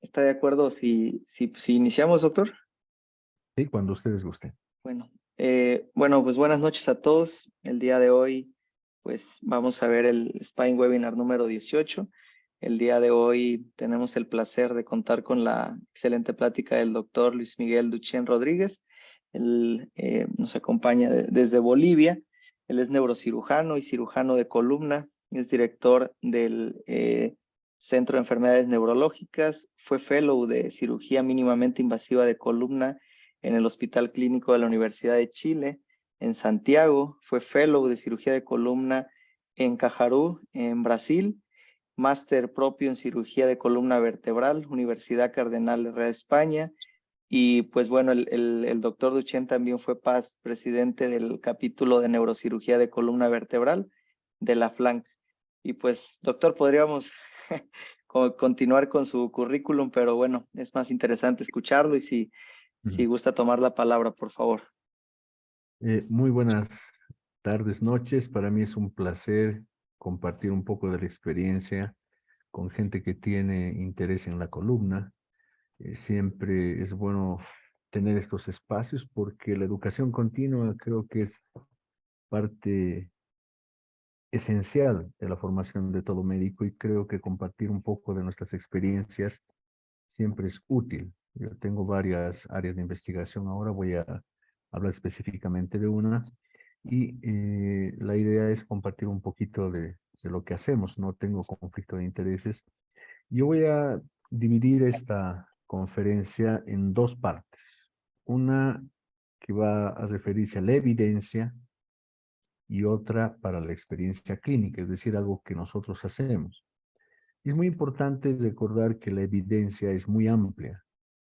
¿Está de acuerdo si iniciamos, doctor? Sí, cuando ustedes gusten. Bueno, bueno, pues buenas noches a todos. El día de hoy, pues vamos a ver el Spine Webinar número 18. El día de hoy tenemos el placer de contar con la excelente plática del doctor Luis Miguel Duchén Rodríguez. Él nos acompaña desde Bolivia. Él es neurocirujano y cirujano de columna. Es director del Centro de Enfermedades Neurológicas. Fue fellow de cirugía mínimamente invasiva de columna en el Hospital Clínico de la Universidad de Chile, en Santiago. Fue fellow de cirugía de columna en Cajarú, en Brasil. Máster propio en cirugía de columna vertebral, Universidad Cardenal Herrera, España. Y pues bueno, el doctor Duchén también fue past presidente del capítulo de neurocirugía de columna vertebral de la FLANC. Y pues, doctor, podríamos continuar con su currículum, pero bueno, es más interesante escucharlo y si gusta tomar la palabra, por favor. Muy buenas tardes, noches. Para mí es un placer compartir un poco de la experiencia con gente que tiene interés en la columna. Siempre es bueno tener estos espacios porque la educación continua creo que es parte esencial de la formación de todo médico y creo que compartir un poco de nuestras experiencias siempre es útil. Yo tengo varias áreas de investigación ahora, voy a hablar específicamente de una y la idea es compartir un poquito de lo que hacemos, no tengo conflicto de intereses. Yo voy a dividir esta conferencia en dos partes. Una que va a referirse a la evidencia y otra para la experiencia clínica, es decir, algo que nosotros hacemos. Es muy importante recordar que la evidencia es muy amplia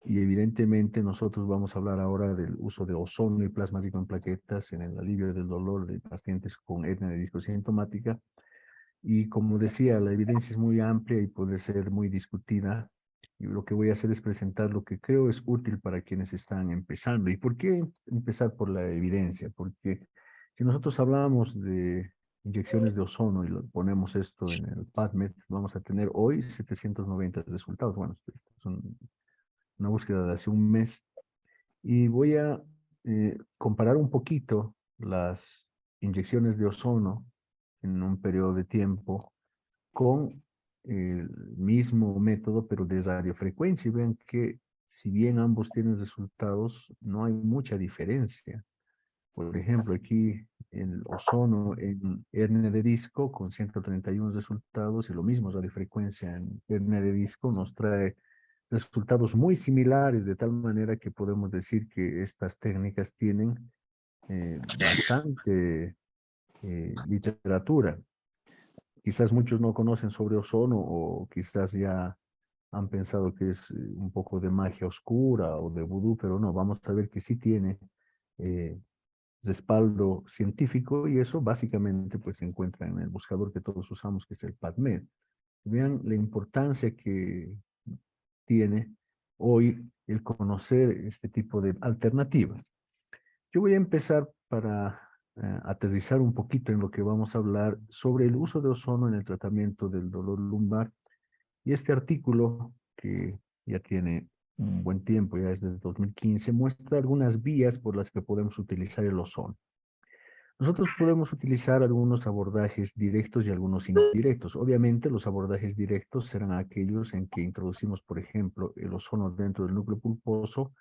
y evidentemente nosotros vamos a hablar ahora del uso de ozono y plasma rico en plaquetas en el alivio del dolor de pacientes con hernia de disco sintomática. Y como decía, la evidencia es muy amplia y puede ser muy discutida. Y lo que voy a hacer es presentar lo que creo es útil para quienes están empezando. ¿Y por qué empezar por la evidencia? Porque si nosotros hablamos de inyecciones de ozono y lo ponemos esto en el PubMed, vamos a tener hoy 790 resultados. Bueno, es una búsqueda de hace un mes. Y voy a comparar un poquito las inyecciones de ozono en un periodo de tiempo con el mismo método, pero de radiofrecuencia. Y vean que si bien ambos tienen resultados, no hay mucha diferencia. Por ejemplo, aquí el ozono en hernia de disco con 131 resultados y lo mismo radiofrecuencia en hernia de disco nos trae resultados muy similares, de tal manera que podemos decir que estas técnicas tienen bastante literatura. Quizás muchos no conocen sobre ozono o quizás ya han pensado que es un poco de magia oscura o de vudú, pero no, vamos a ver que sí tiene eh, respaldo científico y eso básicamente pues se encuentra en el buscador que todos usamos, que es el PubMed. Vean la importancia que tiene hoy el conocer este tipo de alternativas. Yo voy a empezar para aterrizar un poquito en lo que vamos a hablar sobre el uso de ozono en el tratamiento del dolor lumbar. Y este artículo, que ya tiene un buen tiempo, ya es del 2015, muestra algunas vías por las que podemos utilizar el ozono. Nosotros podemos utilizar algunos abordajes directos y algunos indirectos. Obviamente, los abordajes directos serán aquellos en que introducimos, por ejemplo, el ozono dentro del núcleo pulposo,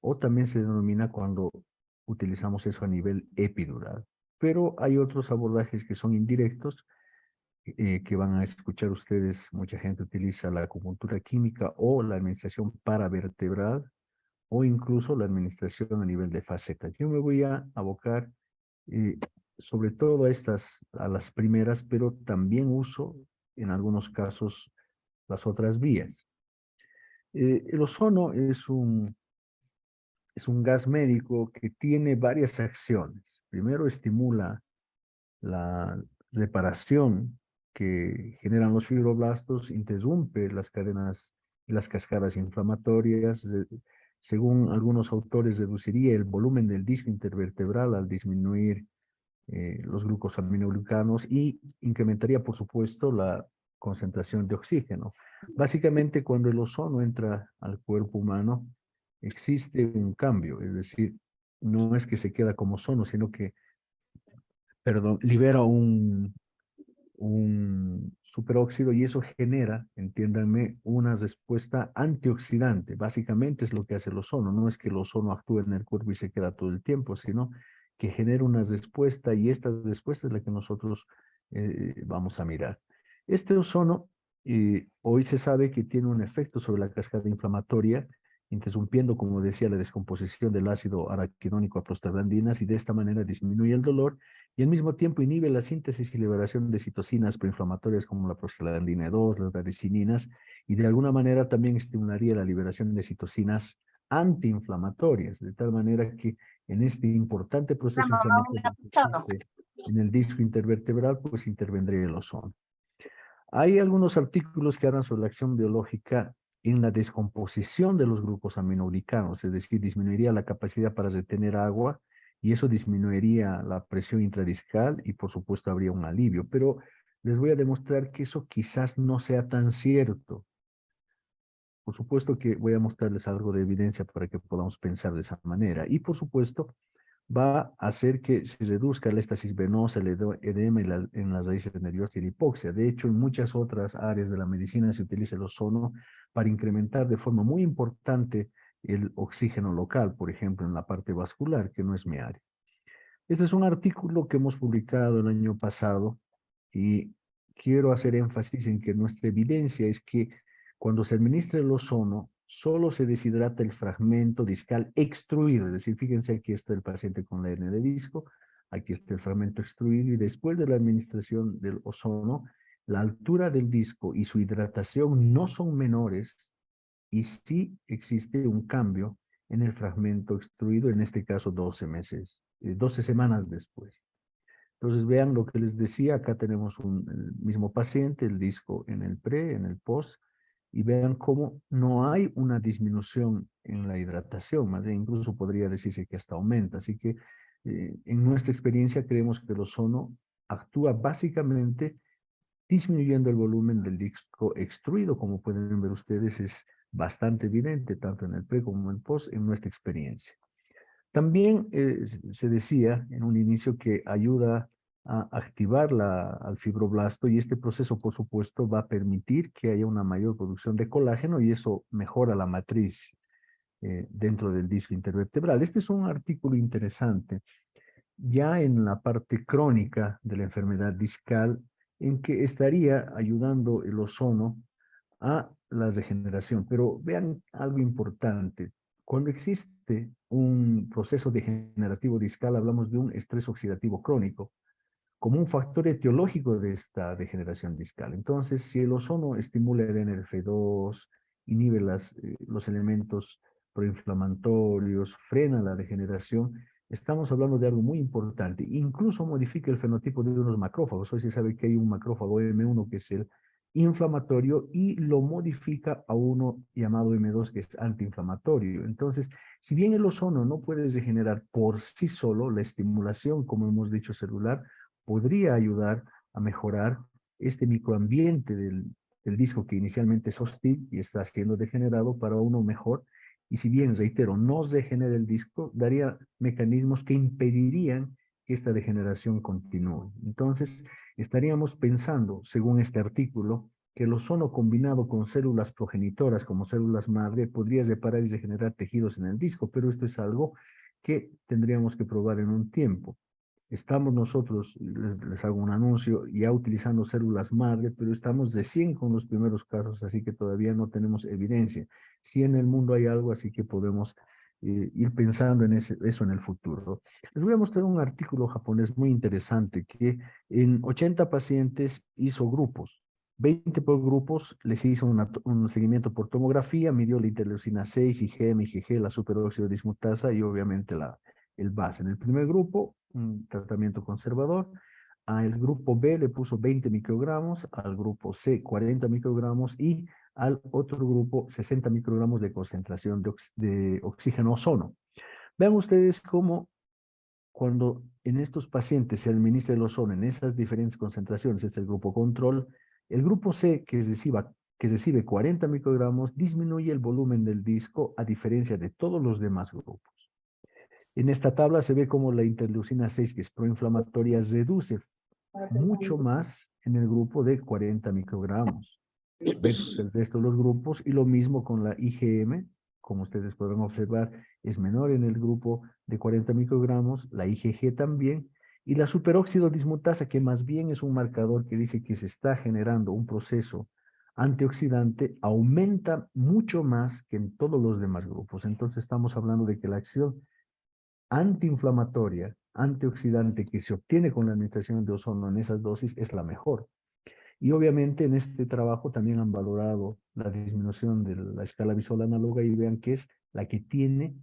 o también se denomina cuando utilizamos eso a nivel epidural. Pero hay otros abordajes que son indirectos, que van a escuchar ustedes. Mucha gente utiliza la acupuntura química o la administración paravertebral o incluso la administración a nivel de facetas. Yo me voy a abocar eh, sobre todo a las primeras, pero también uso en algunos casos las otras vías. El ozono es un gas médico que tiene varias acciones. Primero, estimula la reparación que generan los fibroblastos, interrumpe las cadenas y las cascadas inflamatorias. Según algunos autores, reduciría el volumen del disco intervertebral al disminuir los glucosaminoglicanos y incrementaría, por supuesto, la concentración de oxígeno. Básicamente, cuando el ozono entra al cuerpo humano, existe un cambio, es decir, no es que se queda como ozono, sino que, perdón, libera un superóxido y eso genera, entiéndanme, una respuesta antioxidante. Básicamente es lo que hace el ozono. No es que el ozono actúe en el cuerpo y se queda todo el tiempo, sino que genera una respuesta y esta respuesta es la que nosotros vamos a mirar. Este ozono hoy se sabe que tiene un efecto sobre la cascada inflamatoria, interrumpiendo, como decía, la descomposición del ácido araquidónico a prostaglandinas y de esta manera disminuye el dolor y al mismo tiempo inhibe la síntesis y liberación de citocinas proinflamatorias como la prostaglandina 2, las varicininas, y de alguna manera también estimularía la liberación de citocinas antiinflamatorias, de tal manera que en este importante proceso inflamatorio que existe en el disco intervertebral, pues intervendría el ozono. Hay algunos artículos que hablan sobre la acción biológica en la descomposición de los grupos aminoglicanos, es decir, disminuiría la capacidad para retener agua y eso disminuiría la presión intradiscal y por supuesto habría un alivio, pero les voy a demostrar que eso quizás no sea tan cierto. Por supuesto que voy a mostrarles algo de evidencia para que podamos pensar de esa manera y por supuesto va a hacer que se reduzca la éstasis venosa, el edema en las raíces nerviosas y la hipoxia. De hecho, en muchas otras áreas de la medicina se utiliza el ozono para incrementar de forma muy importante el oxígeno local, por ejemplo, en la parte vascular, que no es mi área. Este es un artículo que hemos publicado el año pasado y quiero hacer énfasis en que nuestra evidencia es que cuando se administra el ozono, solo se deshidrata el fragmento discal extruido, es decir, fíjense, aquí está el paciente con la hernia de disco, aquí está el fragmento extruido y después de la administración del ozono, la altura del disco y su hidratación no son menores y sí existe un cambio en el fragmento extruido, en este caso 12 meses, 12 semanas después. Entonces vean lo que les decía, acá tenemos el mismo paciente, el disco en el pre, en el post, y vean cómo no hay una disminución en la hidratación, más bien incluso podría decirse que hasta aumenta. Así que en nuestra experiencia creemos que el ozono actúa básicamente disminuyendo el volumen del disco extruido, como pueden ver ustedes, es bastante evidente, tanto en el pre como en el post, en nuestra experiencia. También se decía en un inicio que ayuda a activar al fibroblasto y este proceso, por supuesto, va a permitir que haya una mayor producción de colágeno y eso mejora la matriz dentro del disco intervertebral. Este es un artículo interesante ya en la parte crónica de la enfermedad discal en que estaría ayudando el ozono a la degeneración. Pero vean algo importante. Cuando existe un proceso degenerativo discal, hablamos de un estrés oxidativo crónico como un factor etiológico de esta degeneración discal. Entonces, si el ozono estimula el NRF2, inhibe los elementos proinflamatorios, frena la degeneración, estamos hablando de algo muy importante. Incluso modifica el fenotipo de unos macrófagos. Hoy se sabe que hay un macrófago M1 que es el inflamatorio y lo modifica a uno llamado M2 que es antiinflamatorio. Entonces, si bien el ozono no puede regenerar por sí solo, la estimulación, como hemos dicho, celular, podría ayudar a mejorar este microambiente del disco que inicialmente es hostil y está siendo degenerado para uno mejor. Y si bien, reitero, no degenera el disco, daría mecanismos que impedirían que esta degeneración continúe. Entonces, estaríamos pensando, según este artículo, que el ozono combinado con células progenitoras como células madre podría reparar y regenerar tejidos en el disco, pero esto es algo que tendríamos que probar en un tiempo. Estamos nosotros, les hago un anuncio, ya utilizando células madre, pero estamos recién con los primeros casos, así que todavía no tenemos evidencia. Sí en el mundo hay algo, así que podemos ir pensando en eso en el futuro. Les voy a mostrar un artículo japonés muy interesante que en 80 pacientes hizo grupos. 20 por grupos, les hizo un seguimiento por tomografía, midió la interleucina 6, IgM, IgG, la superóxido dismutasa y obviamente el base. En el primer grupo, un tratamiento conservador. Al grupo B le puso 20 microgramos, al grupo C 40 microgramos y al otro grupo 60 microgramos de concentración de oxígeno ozono. Vean ustedes cómo cuando en estos pacientes se administra el ozono en esas diferentes concentraciones, este es el grupo control, El grupo C, que recibe 40 microgramos, disminuye el volumen del disco a diferencia de todos los demás grupos. En esta tabla se ve cómo la interleucina 6, que es proinflamatoria, reduce mucho más en el grupo de 40 microgramos versus el resto de los grupos, y lo mismo con la IgM, como ustedes podrán observar, es menor en el grupo de 40 microgramos, la IgG también, y la superóxido dismutasa, que más bien es un marcador que dice que se está generando un proceso antioxidante, aumenta mucho más que en todos los demás grupos. Entonces estamos hablando de que la acción antiinflamatoria, antioxidante que se obtiene con la administración de ozono en esas dosis es la mejor. Y obviamente en este trabajo también han valorado la disminución de la escala visual análoga y vean que es la que tiene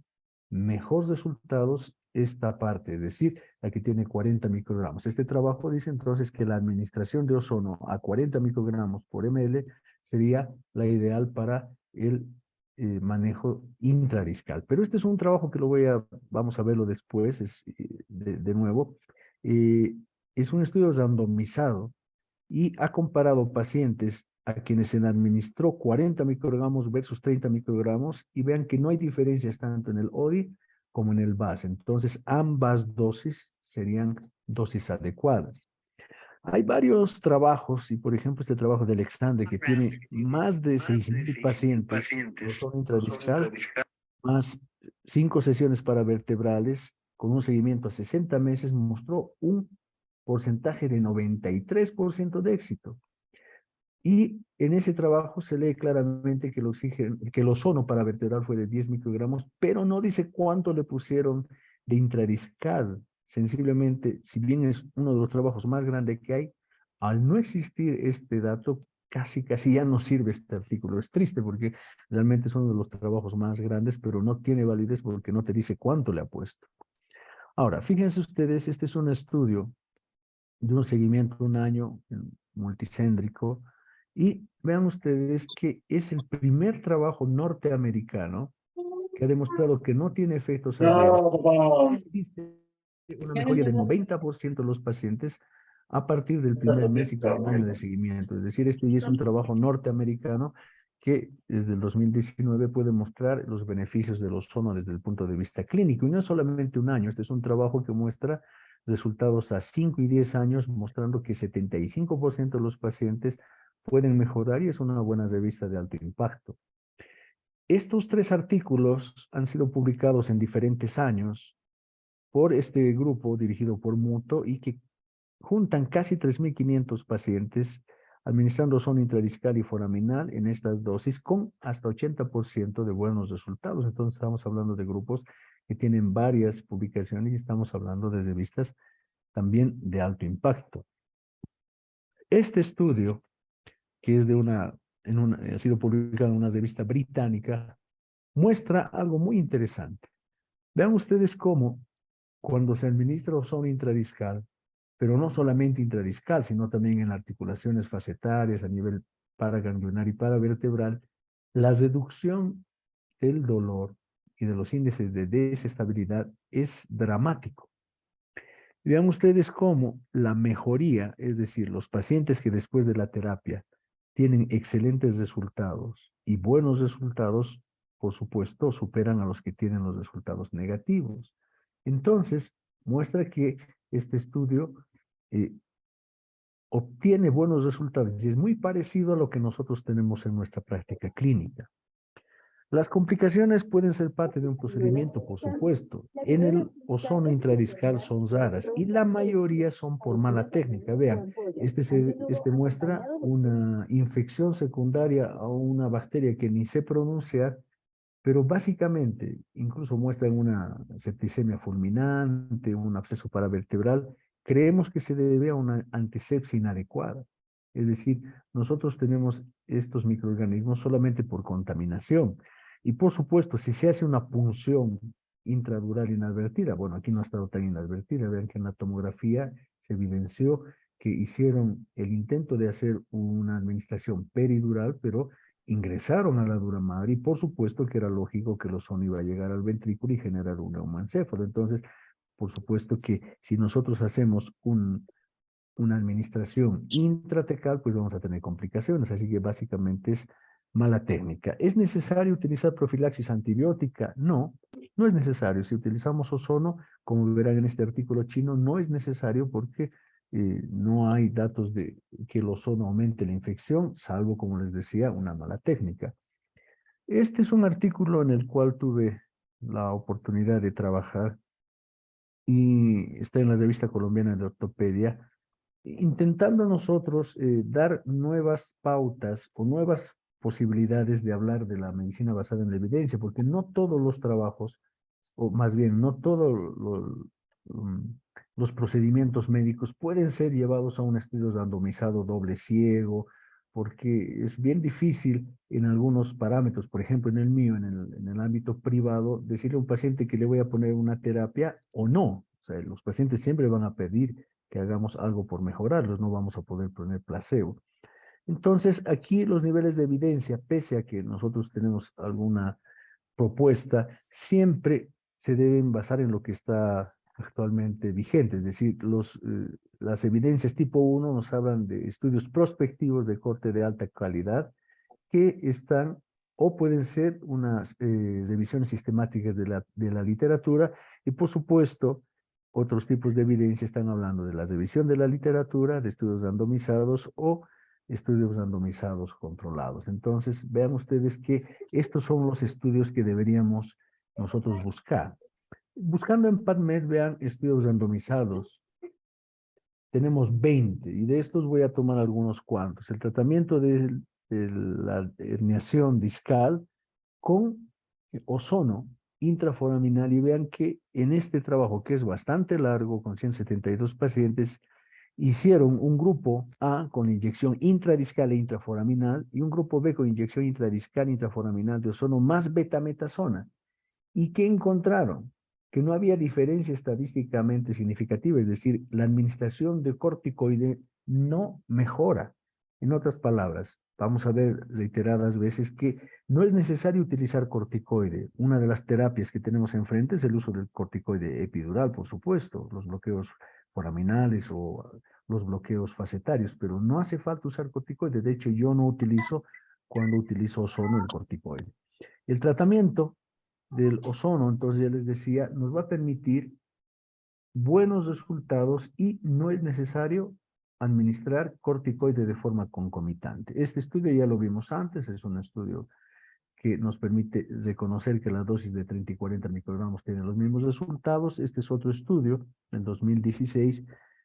mejores resultados esta parte, es decir, la que tiene 40 microgramos. Este trabajo dice entonces que la administración de ozono a 40 microgramos por ml sería la ideal para el manejo intrariscal. Pero este es un trabajo que vamos a verlo después, de nuevo. Eh, es un estudio randomizado y ha comparado pacientes a quienes se le administró 40 microgramos versus 30 microgramos y vean que no hay diferencias tanto en el ODI como en el VAS. Entonces, ambas dosis serían dosis adecuadas. Hay varios trabajos, y por ejemplo este trabajo de Alexandre, que tiene más de 6.000 pacientes con zona intradiscal, más 5 sesiones para vertebrales, con un seguimiento a 60 meses, mostró un porcentaje de 93% de éxito. Y en ese trabajo se lee claramente que el ozono para vertebral fue de 10 microgramos, pero no dice cuánto le pusieron de intrariscal. Sensiblemente, si bien es uno de los trabajos más grandes que hay, al no existir este dato, casi ya no sirve este artículo. Es triste porque realmente es uno de los trabajos más grandes, pero no tiene validez porque no te dice cuánto le ha puesto. Ahora, fíjense ustedes, este es un estudio de un seguimiento de un año multicéntrico, y vean ustedes que es el primer trabajo norteamericano que ha demostrado que no tiene efectos adversos. Existe una mejoría del 90% de los pacientes a partir del primer mes y con un año de seguimiento. Es decir, este ya es un trabajo norteamericano que desde el 2019 puede mostrar los beneficios del ozono desde el punto de vista clínico. Y no es solamente un año, este es un trabajo que muestra resultados a 5 y 10 años, mostrando que 75% de los pacientes pueden mejorar, y es una buena revista de alto impacto. Estos 3 artículos han sido publicados en diferentes años por este grupo dirigido por Muto y que juntan casi 3.500 pacientes administrando ozono intradiscal y foraminal en estas dosis con hasta 80% de buenos resultados. Entonces estamos hablando de grupos que tienen varias publicaciones y estamos hablando de revistas también de alto impacto. Este estudio, que es ha sido publicado en una revista británica, muestra algo muy interesante. Vean ustedes cómo cuando se administra ozono intradiscal, pero no solamente intradiscal, sino también en articulaciones facetarias a nivel paraganglionar y paravertebral, la reducción del dolor y de los índices de desestabilidad es dramático. Vean ustedes cómo la mejoría, es decir, los pacientes que después de la terapia tienen excelentes resultados y buenos resultados, por supuesto, superan a los que tienen los resultados negativos. Entonces, muestra que este estudio obtiene buenos resultados y es muy parecido a lo que nosotros tenemos en nuestra práctica clínica. Las complicaciones pueden ser parte de un procedimiento, por supuesto. En el ozono intradiscal son raras y la mayoría son por mala técnica. Vean, este muestra una infección secundaria a una bacteria que ni sé pronunciar, pero básicamente incluso muestran una septicemia fulminante, un absceso paravertebral. Creemos que se debe a una antisepsia inadecuada. Es decir, nosotros tenemos estos microorganismos solamente por contaminación. Y por supuesto, si se hace una punción intradural inadvertida, bueno, aquí no ha estado tan inadvertida, vean que en la tomografía se evidenció que hicieron el intento de hacer una administración peridural, pero ingresaron a la dura madre y por supuesto que era lógico que el ozono iba a llegar al ventrículo y generar un neumoencéfalo. Entonces, por supuesto que si nosotros hacemos una administración intratecal, pues vamos a tener complicaciones. Así que básicamente es mala técnica. ¿Es necesario utilizar profilaxis antibiótica? No, no es necesario. Si utilizamos ozono, como verán en este artículo chino, no es necesario porque no hay datos de que el ozono aumente la infección, salvo, como les decía, una mala técnica. Este es un artículo en el cual tuve la oportunidad de trabajar y está en la revista colombiana de ortopedia, intentando nosotros dar nuevas pautas o nuevas posibilidades de hablar de la medicina basada en la evidencia, porque no todos los trabajos, o más bien no todos los procedimientos médicos pueden ser llevados a un estudio randomizado doble ciego, porque es bien difícil en algunos parámetros, por ejemplo en el mío, en el ámbito privado, decirle a un paciente que le voy a poner una terapia o no. O sea, los pacientes siempre van a pedir que hagamos algo por mejorarlos, no vamos a poder poner placebo. Entonces, aquí los niveles de evidencia, pese a que nosotros tenemos alguna propuesta, siempre se deben basar en lo que está actualmente vigente, es decir, las evidencias tipo 1 nos hablan de estudios prospectivos de corte de alta calidad que están o pueden ser unas revisiones sistemáticas de la literatura y por supuesto otros tipos de evidencia están hablando de la revisión de la literatura, de estudios randomizados o estudios randomizados controlados. Entonces, vean ustedes que estos son los estudios que deberíamos nosotros buscar. Buscando en PubMed, vean estudios randomizados. Tenemos 20 y de estos voy a tomar algunos cuantos. El tratamiento de la herniación discal con ozono intraforaminal y vean que en este trabajo que es bastante largo, con 172 pacientes, hicieron un grupo A con inyección intradiscal e intraforaminal y un grupo B con inyección intradiscal e intraforaminal de ozono más betametasona. ¿Y qué encontraron? Que no había diferencia estadísticamente significativa, es decir, la administración de corticoide no mejora. En otras palabras, vamos a ver reiteradas veces que no es necesario utilizar corticoide. Una de las terapias que tenemos enfrente es el uso del corticoide epidural, por supuesto, los bloqueos foraminales o los bloqueos facetarios, pero no hace falta usar corticoide. De hecho, yo no utilizo cuando utilizo ozono el corticoide. El tratamiento del ozono, entonces ya les decía, nos va a permitir buenos resultados y no es necesario administrar corticoide de forma concomitante. Este estudio ya lo vimos antes, es un estudio que nos permite reconocer que la dosis de 30 y 40 microgramos tiene los mismos resultados. Este es otro estudio, en 2016,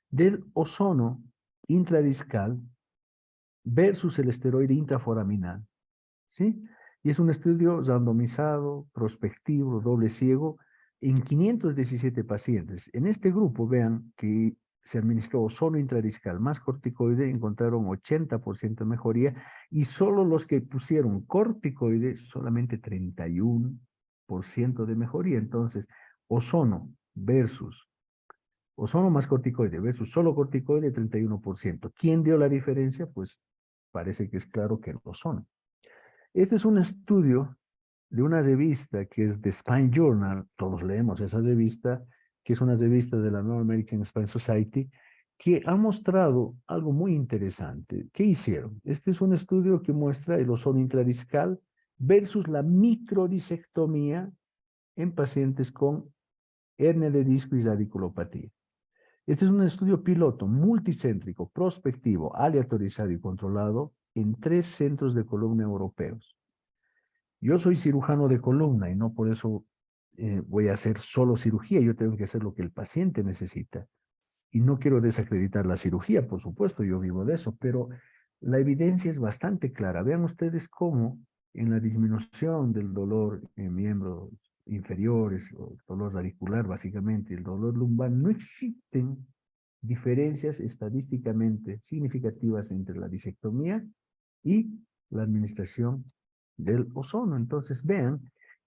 del ozono intradiscal versus el esteroide intraforaminal. ¿Sí? Y es un estudio randomizado, prospectivo, doble ciego, en 517 pacientes. En este grupo, vean que se administró ozono intradiscal más corticoide, encontraron 80% de mejoría, y solo los que pusieron corticoide, solamente 31% de mejoría. Entonces, ozono versus ozono más corticoide versus solo corticoide, 31%. ¿Quién dio la diferencia? Pues parece que es claro que el ozono. Este es un estudio de una revista que es The Spine Journal, todos leemos esa revista, que es una revista de la North American Spine Society, que ha mostrado algo muy interesante. ¿Qué hicieron? Este es un estudio que muestra el ozono intradiscal versus la microdisectomía en pacientes con hernia de disco y radiculopatía. Este es un estudio piloto, multicéntrico, prospectivo, aleatorizado y controlado en 3 centros de columna europeos. Yo soy cirujano de columna y no por eso voy a hacer solo cirugía, yo tengo que hacer lo que el paciente necesita. Y no quiero desacreditar la cirugía, por supuesto, yo vivo de eso, pero la evidencia es bastante clara. Vean ustedes cómo en la disminución del dolor en miembros inferiores, o dolor radicular básicamente, el dolor lumbar, no existen diferencias estadísticamente significativas entre la disectomía y la administración del ozono. Entonces vean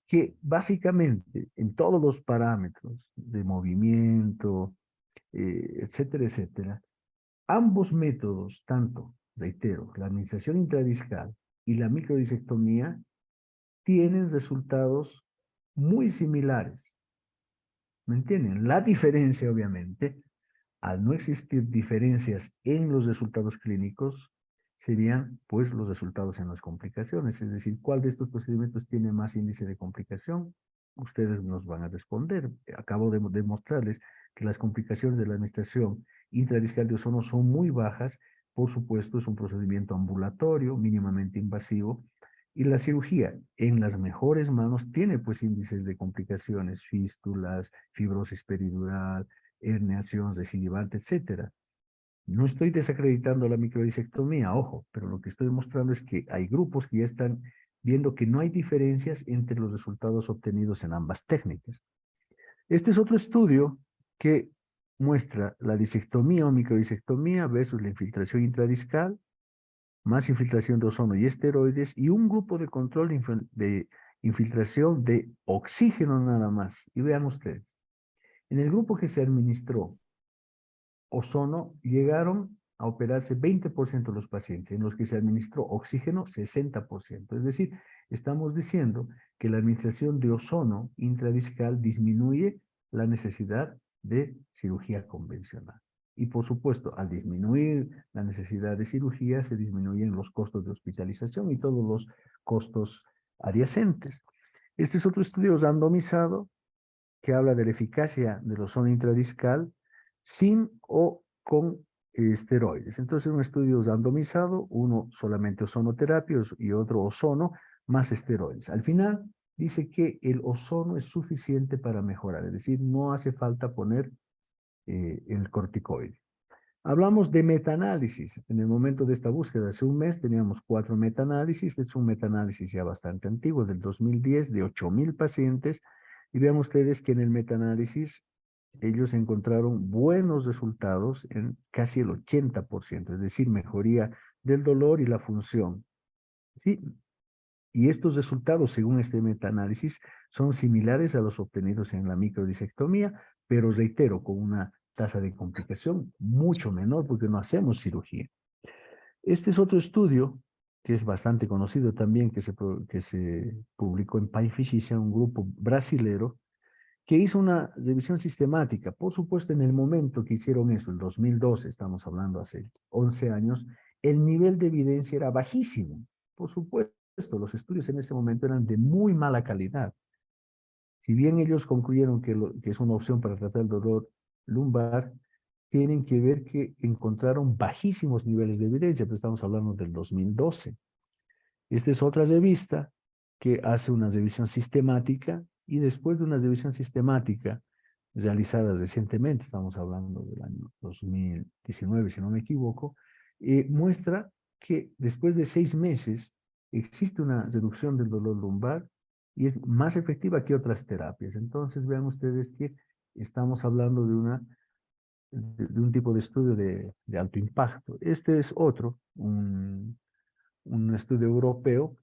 que básicamente en todos los parámetros de movimiento, etcétera, etcétera, ambos métodos, tanto, reitero, la administración intradiscal y la microdisectomía, tienen resultados muy similares. ¿Me entienden? La diferencia, obviamente, al no existir diferencias en los resultados clínicos, serían pues los resultados en las complicaciones. Es decir, ¿cuál de estos procedimientos tiene más índice de complicación? Ustedes nos van a responder. Acabo de demostrarles que las complicaciones de la administración intradiscal de ozono son muy bajas. Por supuesto, es un procedimiento ambulatorio, mínimamente invasivo, y la cirugía en las mejores manos tiene pues índices de complicaciones, fístulas, fibrosis peridural, herniación recidivante, etcétera. No estoy desacreditando la microdisectomía, ojo, pero lo que estoy demostrando es que hay grupos que ya están viendo que no hay diferencias entre los resultados obtenidos en ambas técnicas. Este es otro estudio que muestra la disectomía o microdisectomía versus la infiltración intradiscal, más infiltración de ozono y esteroides, y un grupo de control de infiltración de oxígeno nada más. Y vean ustedes, en el grupo que se administró ozono, llegaron a operarse 20% de los pacientes, en los que se administró oxígeno 60%. Es decir, estamos diciendo que la administración de ozono intradiscal disminuye la necesidad de cirugía convencional. Y por supuesto, al disminuir la necesidad de cirugía, se disminuyen los costos de hospitalización y todos los costos adyacentes. Este es otro estudio randomizado que habla de la eficacia del ozono intradiscal sin o con esteroides. Entonces, un estudio randomizado, uno solamente ozonoterapia y otro ozono más esteroides. Al final, dice que el ozono es suficiente para mejorar, es decir, no hace falta poner el corticoide. Hablamos de metaanálisis. En el momento de esta búsqueda, hace un mes, teníamos 4 metaanálisis. Es un metaanálisis ya bastante antiguo, del 2010, de 8,000 pacientes. Y vean ustedes que en el metaanálisis ellos encontraron buenos resultados en casi el 80%, es decir, mejoría del dolor y la función. ¿Sí? Y estos resultados, según este metaanálisis, son similares a los obtenidos en la microdisectomía, pero reitero, con una tasa de complicación mucho menor porque no hacemos cirugía. Este es otro estudio que es bastante conocido también, que se publicó en Pai Physicians, un grupo brasilero, que hizo una revisión sistemática. Por supuesto, en el momento que hicieron eso, el 2012, estamos hablando hace 11 años, el nivel de evidencia era bajísimo. Por supuesto, los estudios en ese momento eran de muy mala calidad. Si bien ellos concluyeron que es una opción para tratar el dolor lumbar, tienen que ver que encontraron bajísimos niveles de evidencia, pero estamos hablando del 2012. Esta es otra revista que hace una revisión sistemática y después de una revisión sistemática realizada recientemente, estamos hablando del año 2019, si no me equivoco, muestra que después de 6 meses existe una reducción del dolor lumbar y es más efectiva que otras terapias. Entonces vean ustedes que estamos hablando de un tipo de estudio de alto impacto. Este es otro, un estudio europeo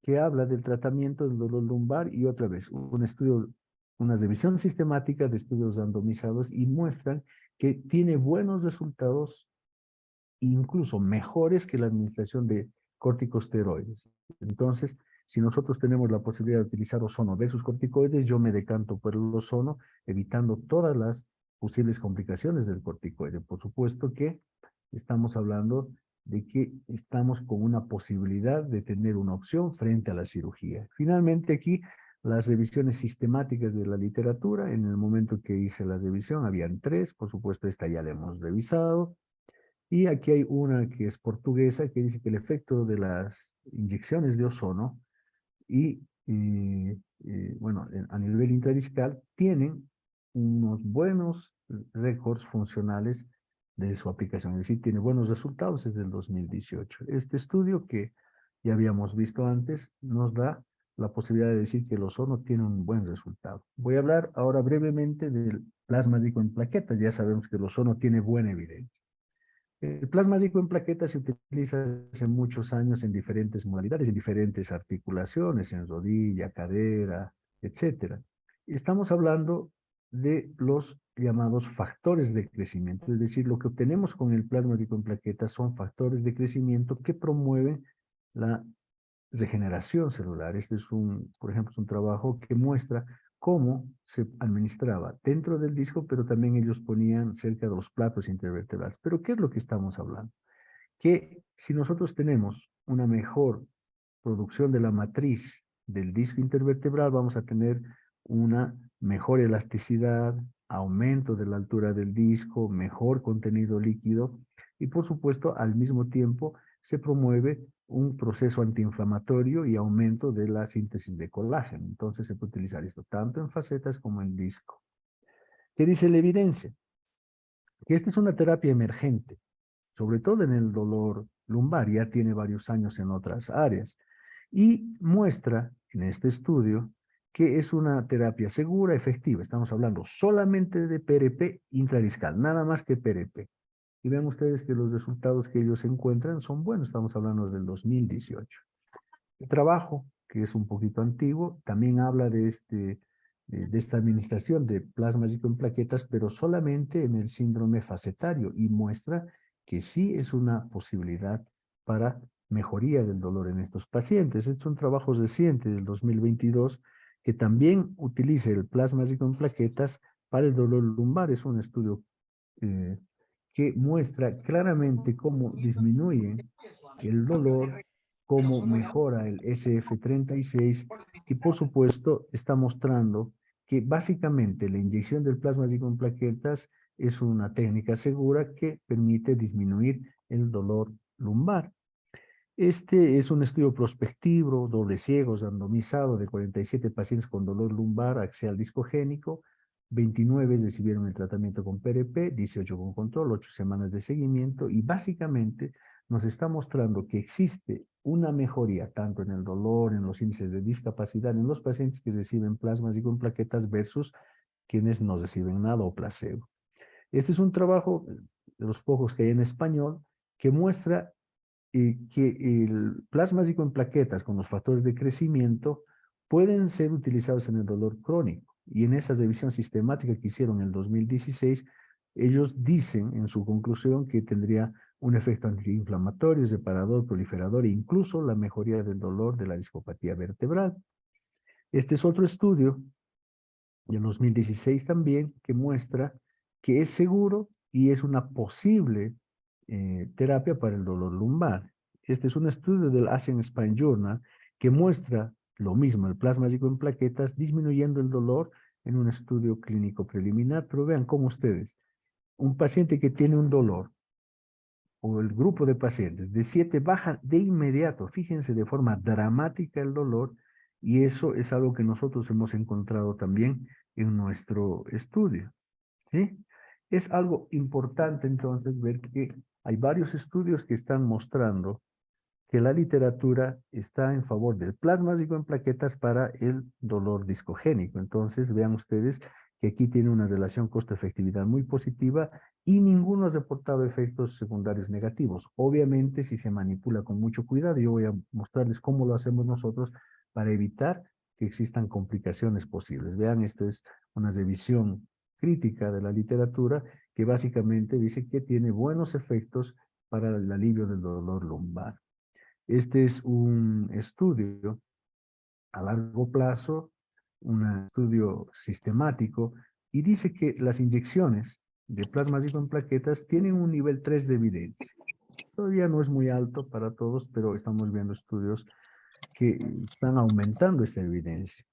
que habla del tratamiento del dolor lumbar y otra vez un estudio, una revisión sistemática de estudios randomizados y muestran que tiene buenos resultados, incluso mejores que la administración de corticosteroides. Entonces, si nosotros tenemos la posibilidad de utilizar ozono versus corticoides, yo me decanto por el ozono, evitando todas las posibles complicaciones del corticoide. Por supuesto que estamos hablando de que estamos con una posibilidad de tener una opción frente a la cirugía. Finalmente aquí, las revisiones sistemáticas de la literatura, en el momento que hice la revisión, habían 3, por supuesto esta ya la hemos revisado, y aquí hay una que es portuguesa que dice que el efecto de las inyecciones de ozono bueno, a nivel intradiscal tienen unos buenos récords funcionales de su aplicación, es decir, tiene buenos resultados desde el 2018. Este estudio que ya habíamos visto antes nos da la posibilidad de decir que el ozono tiene un buen resultado. Voy a hablar ahora brevemente del plasma rico en plaquetas. Ya sabemos que el ozono tiene buena evidencia. El plasma rico en plaquetas se utiliza hace muchos años en diferentes modalidades, en diferentes articulaciones, en rodilla, cadera, etcétera. Estamos hablando de los llamados factores de crecimiento, es decir, lo que obtenemos con el plasma rico en plaquetas son factores de crecimiento que promueven la regeneración celular. Este es por ejemplo, es un trabajo que muestra cómo se administraba dentro del disco, pero también ellos ponían cerca de los platos intervertebrales. Pero ¿qué es lo que estamos hablando? Que si nosotros tenemos una mejor producción de la matriz del disco intervertebral, vamos a tener una mejor elasticidad, aumento de la altura del disco, mejor contenido líquido y por supuesto al mismo tiempo se promueve un proceso antiinflamatorio y aumento de la síntesis de colágeno. Entonces se puede utilizar esto tanto en facetas como en disco. ¿Qué dice la evidencia? Que esta es una terapia emergente, sobre todo en el dolor lumbar, ya tiene varios años en otras áreas, y muestra en este estudio que es una terapia segura, efectiva. Estamos hablando solamente de PRP intradiscal, nada más que PRP. Y vean ustedes que los resultados que ellos encuentran son buenos, estamos hablando del 2018. El trabajo, que es un poquito antiguo, también habla de esta administración de plasmas y con plaquetas, pero solamente en el síndrome facetario y muestra que sí es una posibilidad para mejoría del dolor en estos pacientes. Este es un trabajo reciente del 2022 que también utiliza el plasma y con plaquetas para el dolor lumbar. Es un estudio eh, que muestra claramente cómo disminuye el dolor, cómo mejora el SF36 y por supuesto está mostrando que básicamente la inyección del plasma con plaquetas es una técnica segura que permite disminuir el dolor lumbar. Este es un estudio prospectivo, doble ciego, randomizado de 47 pacientes con dolor lumbar axial discogénico. 29 recibieron el tratamiento con PRP, 18 con control, 8 semanas de seguimiento y básicamente nos está mostrando que existe una mejoría tanto en el dolor, en los índices de discapacidad, en los pacientes que reciben plasmas y con plaquetas versus quienes no reciben nada o placebo. Este es un trabajo de los pocos que hay en español que muestra que el plasma en plaquetas con los factores de crecimiento pueden ser utilizados en el dolor crónico. Y en esa revisión sistemática que hicieron en el 2016, ellos dicen en su conclusión que tendría un efecto antiinflamatorio, reparador, proliferador e incluso la mejoría del dolor de la discopatía vertebral. Este es otro estudio del 2016 también que muestra que es seguro y es una posible terapia para el dolor lumbar. Este es un estudio del Asian Spine Journal que muestra lo mismo, el plasma en plaquetas disminuyendo el dolor en un estudio clínico preliminar, pero vean cómo ustedes, un paciente que tiene un dolor o el grupo de pacientes de 7 bajan de inmediato, fíjense de forma dramática el dolor y eso es algo que nosotros hemos encontrado también en nuestro estudio, ¿sí? Es algo importante entonces ver que hay varios estudios que están mostrando que la literatura está en favor del plasma en plaquetas para el dolor discogénico. Entonces, vean ustedes que aquí tiene una relación costo-efectividad muy positiva y ninguno ha reportado efectos secundarios negativos. Obviamente, si se manipula con mucho cuidado, yo voy a mostrarles cómo lo hacemos nosotros para evitar que existan complicaciones posibles. Vean, esto es una revisión crítica de la literatura que básicamente dice que tiene buenos efectos para el alivio del dolor lumbar. Este es un estudio a largo plazo, un estudio sistemático, y dice que las inyecciones de plasma con plaquetas tienen un nivel 3 de evidencia. Todavía no es muy alto para todos, pero estamos viendo estudios que están aumentando esta evidencia.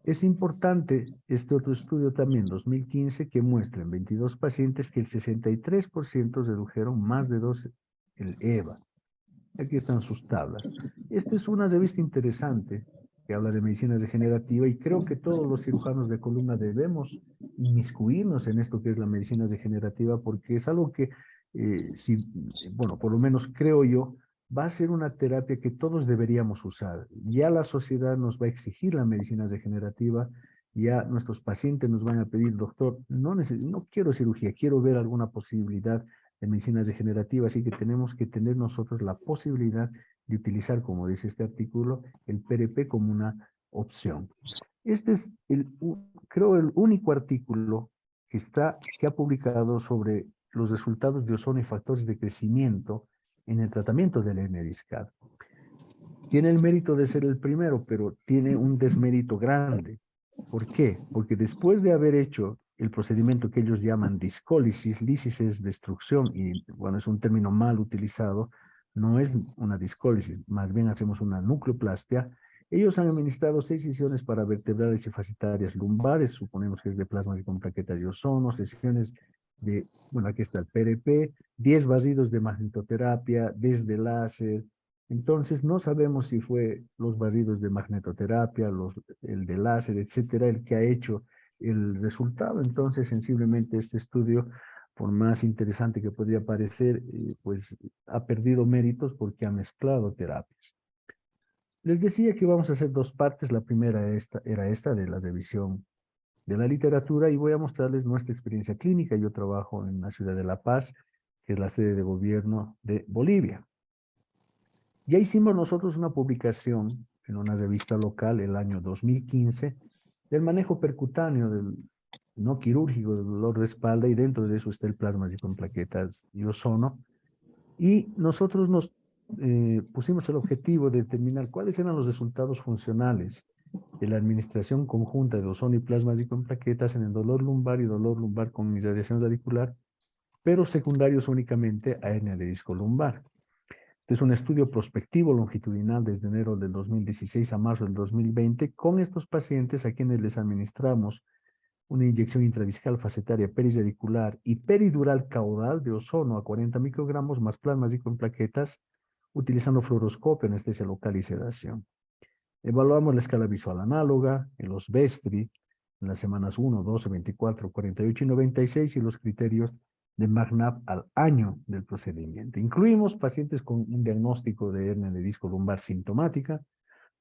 Es importante este otro estudio también, 2015, que muestra en 22 pacientes que el 63% redujeron más de 2 el EVA. Aquí están sus tablas. Esta es una revista interesante que habla de medicina regenerativa y creo que todos los cirujanos de columna debemos inmiscuirnos en esto que es la medicina regenerativa porque es algo que, bueno, por lo menos creo yo, va a ser una terapia que todos deberíamos usar. Ya la sociedad nos va a exigir la medicina regenerativa, ya nuestros pacientes nos van a pedir, doctor, no quiero cirugía, quiero ver alguna posibilidad de medicina regenerativa, así que tenemos que tener nosotros la posibilidad de utilizar, como dice este artículo, el PRP como una opción. Este es, creo, el único artículo que ha publicado sobre los resultados de ozono y factores de crecimiento en el tratamiento del hernia discal. Tiene el mérito de ser el primero, pero tiene un desmérito grande. ¿Por qué? Porque después de haber hecho el procedimiento que ellos llaman discólisis, lisis es destrucción y bueno, es un término mal utilizado, no es una discólisis, más bien hacemos una nucleoplastia. Ellos han administrado 6 sesiones para vertebrales y fascitarias lumbares, suponemos que es de plasma con plaquetas de ozono, sesiones de, bueno, aquí está el PRP, 10 vasidos de magnetoterapia, desde láser. Entonces, no sabemos si fue los barridos de magnetoterapia, el de láser, etcétera, el que ha hecho el resultado. Entonces, sensiblemente este estudio, por más interesante que podría parecer, pues ha perdido méritos porque ha mezclado terapias. Les decía que vamos a hacer dos partes. La primera era esta de la revisión de la literatura y voy a mostrarles nuestra experiencia clínica. Yo trabajo en la ciudad de La Paz, que es la sede de gobierno de Bolivia. Ya hicimos nosotros una publicación en una revista local el año 2015 del manejo percutáneo del no quirúrgico del dolor de espalda y dentro de eso está el plasma con plaquetas y ozono. Y nosotros nos pusimos el objetivo de determinar cuáles eran los resultados funcionales de la administración conjunta de ozono y plasma con plaquetas en el dolor lumbar y dolor lumbar con irradiación radicular, pero secundarios únicamente a hernia de disco lumbar. Este es un estudio prospectivo longitudinal desde enero del 2016 a marzo del 2020 con estos pacientes a quienes les administramos una inyección intradiscal facetaria periradicular y peridural caudal de ozono a 40 microgramos más plasmas y con plaquetas utilizando fluoroscopio, anestesia local y sedación. Evaluamos la escala visual análoga, el OSVESTRI, en las semanas 1, 12, 24, 48 y 96 y los criterios de MAGNAP al año del procedimiento. Incluimos pacientes con un diagnóstico de hernia de disco lumbar sintomática,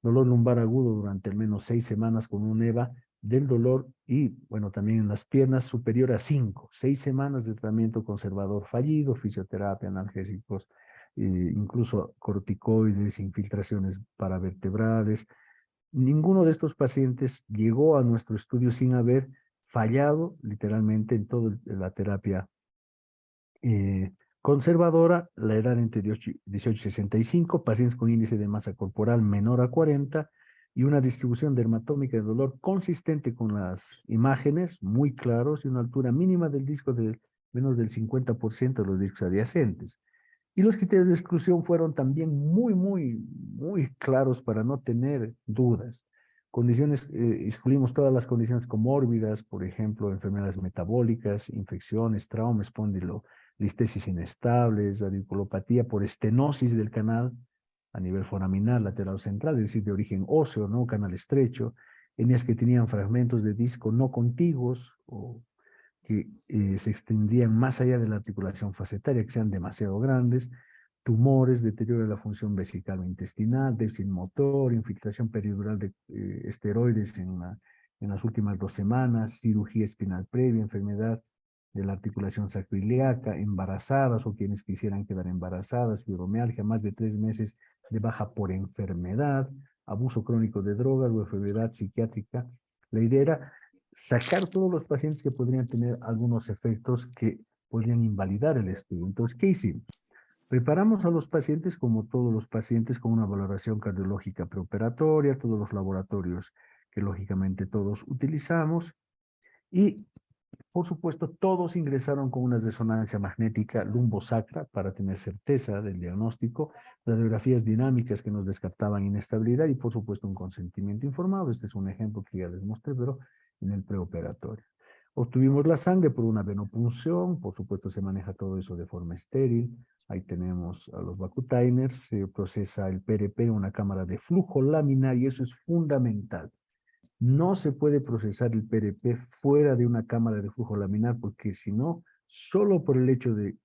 dolor lumbar agudo durante al menos 6 semanas con un EVA del dolor y, bueno, también en las piernas superior a 5, 6 semanas de tratamiento conservador fallido, fisioterapia, analgésicos, incluso corticoides, infiltraciones paravertebrales. Ninguno de estos pacientes llegó a nuestro estudio sin haber fallado literalmente en toda la terapia eh, conservadora, la edad entre 18 y 65, pacientes con índice de masa corporal menor a 40 y una distribución dermatómica de dolor consistente con las imágenes, muy claros, y una altura mínima del disco de menos del 50% de los discos adyacentes. Y los criterios de exclusión fueron también muy claros para no tener dudas. Condiciones, excluimos todas las condiciones comórbidas, por ejemplo, enfermedades metabólicas, infecciones, trauma, espondilolistesis inestables, radiculopatía por estenosis del canal a nivel foraminal, lateral central, es decir, de origen óseo, no canal estrecho, etnias que tenían fragmentos de disco no contiguos o que se extendían más allá de la articulación facetaria, que sean demasiado grandes, tumores, deterioro de la función vesical o intestinal, déficit motor, infiltración peridural de esteroides en las últimas 2 semanas, cirugía espinal previa, enfermedad de la articulación sacroiliaca, embarazadas o quienes quisieran quedar embarazadas, fibromialgia, más de 3 meses de baja por enfermedad, abuso crónico de drogas o enfermedad psiquiátrica. La idea era sacar todos los pacientes que podrían tener algunos efectos que podrían invalidar el estudio. Entonces, ¿qué hicimos? Preparamos a los pacientes, como todos los pacientes, con una valoración cardiológica preoperatoria, todos los laboratorios que lógicamente todos utilizamos y, por supuesto, todos ingresaron con una resonancia magnética lumbosacra para tener certeza del diagnóstico, radiografías dinámicas que nos descartaban inestabilidad y, por supuesto, un consentimiento informado. Este es un ejemplo que ya les mostré, pero en el preoperatorio. Obtuvimos la sangre por una venopunción, por supuesto se maneja todo eso de forma estéril. Ahí tenemos a los vacutainers, se procesa el PRP en una cámara de flujo laminar y eso es fundamental. No se puede procesar el PRP fuera de una cámara de flujo laminar porque si no, solo por el hecho de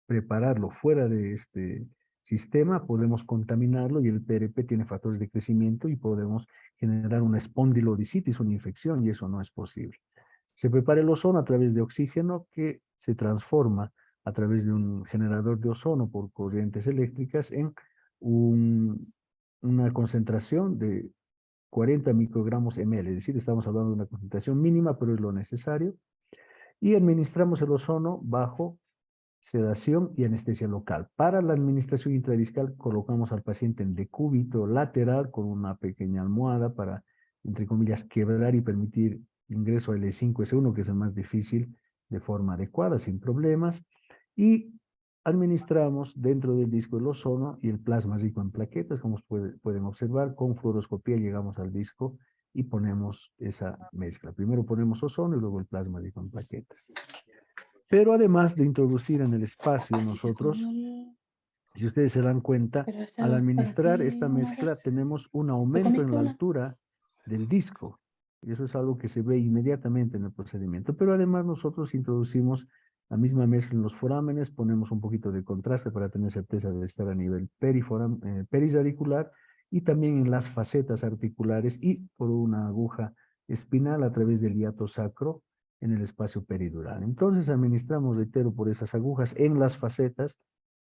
prepararlo fuera de este sistema, podemos contaminarlo y el PRP tiene factores de crecimiento y podemos generar una espondilolisitis, una infección, y eso no es posible. Se prepara el ozono a través de oxígeno que se transforma a través de un generador de ozono por corrientes eléctricas en una concentración de 40 microgramos ml, es decir, estamos hablando de una concentración mínima, pero es lo necesario, y administramos el ozono bajo sedación y anestesia local. Para la administración intradiscal colocamos al paciente en decúbito lateral con una pequeña almohada para entre comillas, quebrar y permitir ingreso a L5, S1, que es el más difícil, de forma adecuada, sin problemas. Y administramos dentro del disco el ozono y el plasma rico en plaquetas, como pueden observar. Con fluoroscopía llegamos al disco y ponemos esa mezcla. Primero ponemos ozono y luego el plasma rico en plaquetas. Pero además de introducir en el espacio, Así se nosotros, comió el... si ustedes se dan cuenta, Pero al esta para administrar ti, esta una mezcla rosa. tenemos un ¿Te aumento en comiste la una? altura del disco. Y eso es algo que se ve inmediatamente en el procedimiento. Pero además nosotros introducimos la misma mezcla en los forámenes, ponemos un poquito de contraste para tener certeza de estar a nivel perisarticular y también en las facetas articulares y por una aguja espinal a través del hiato sacro en el espacio peridural. Entonces administramos, reitero, por esas agujas en las facetas,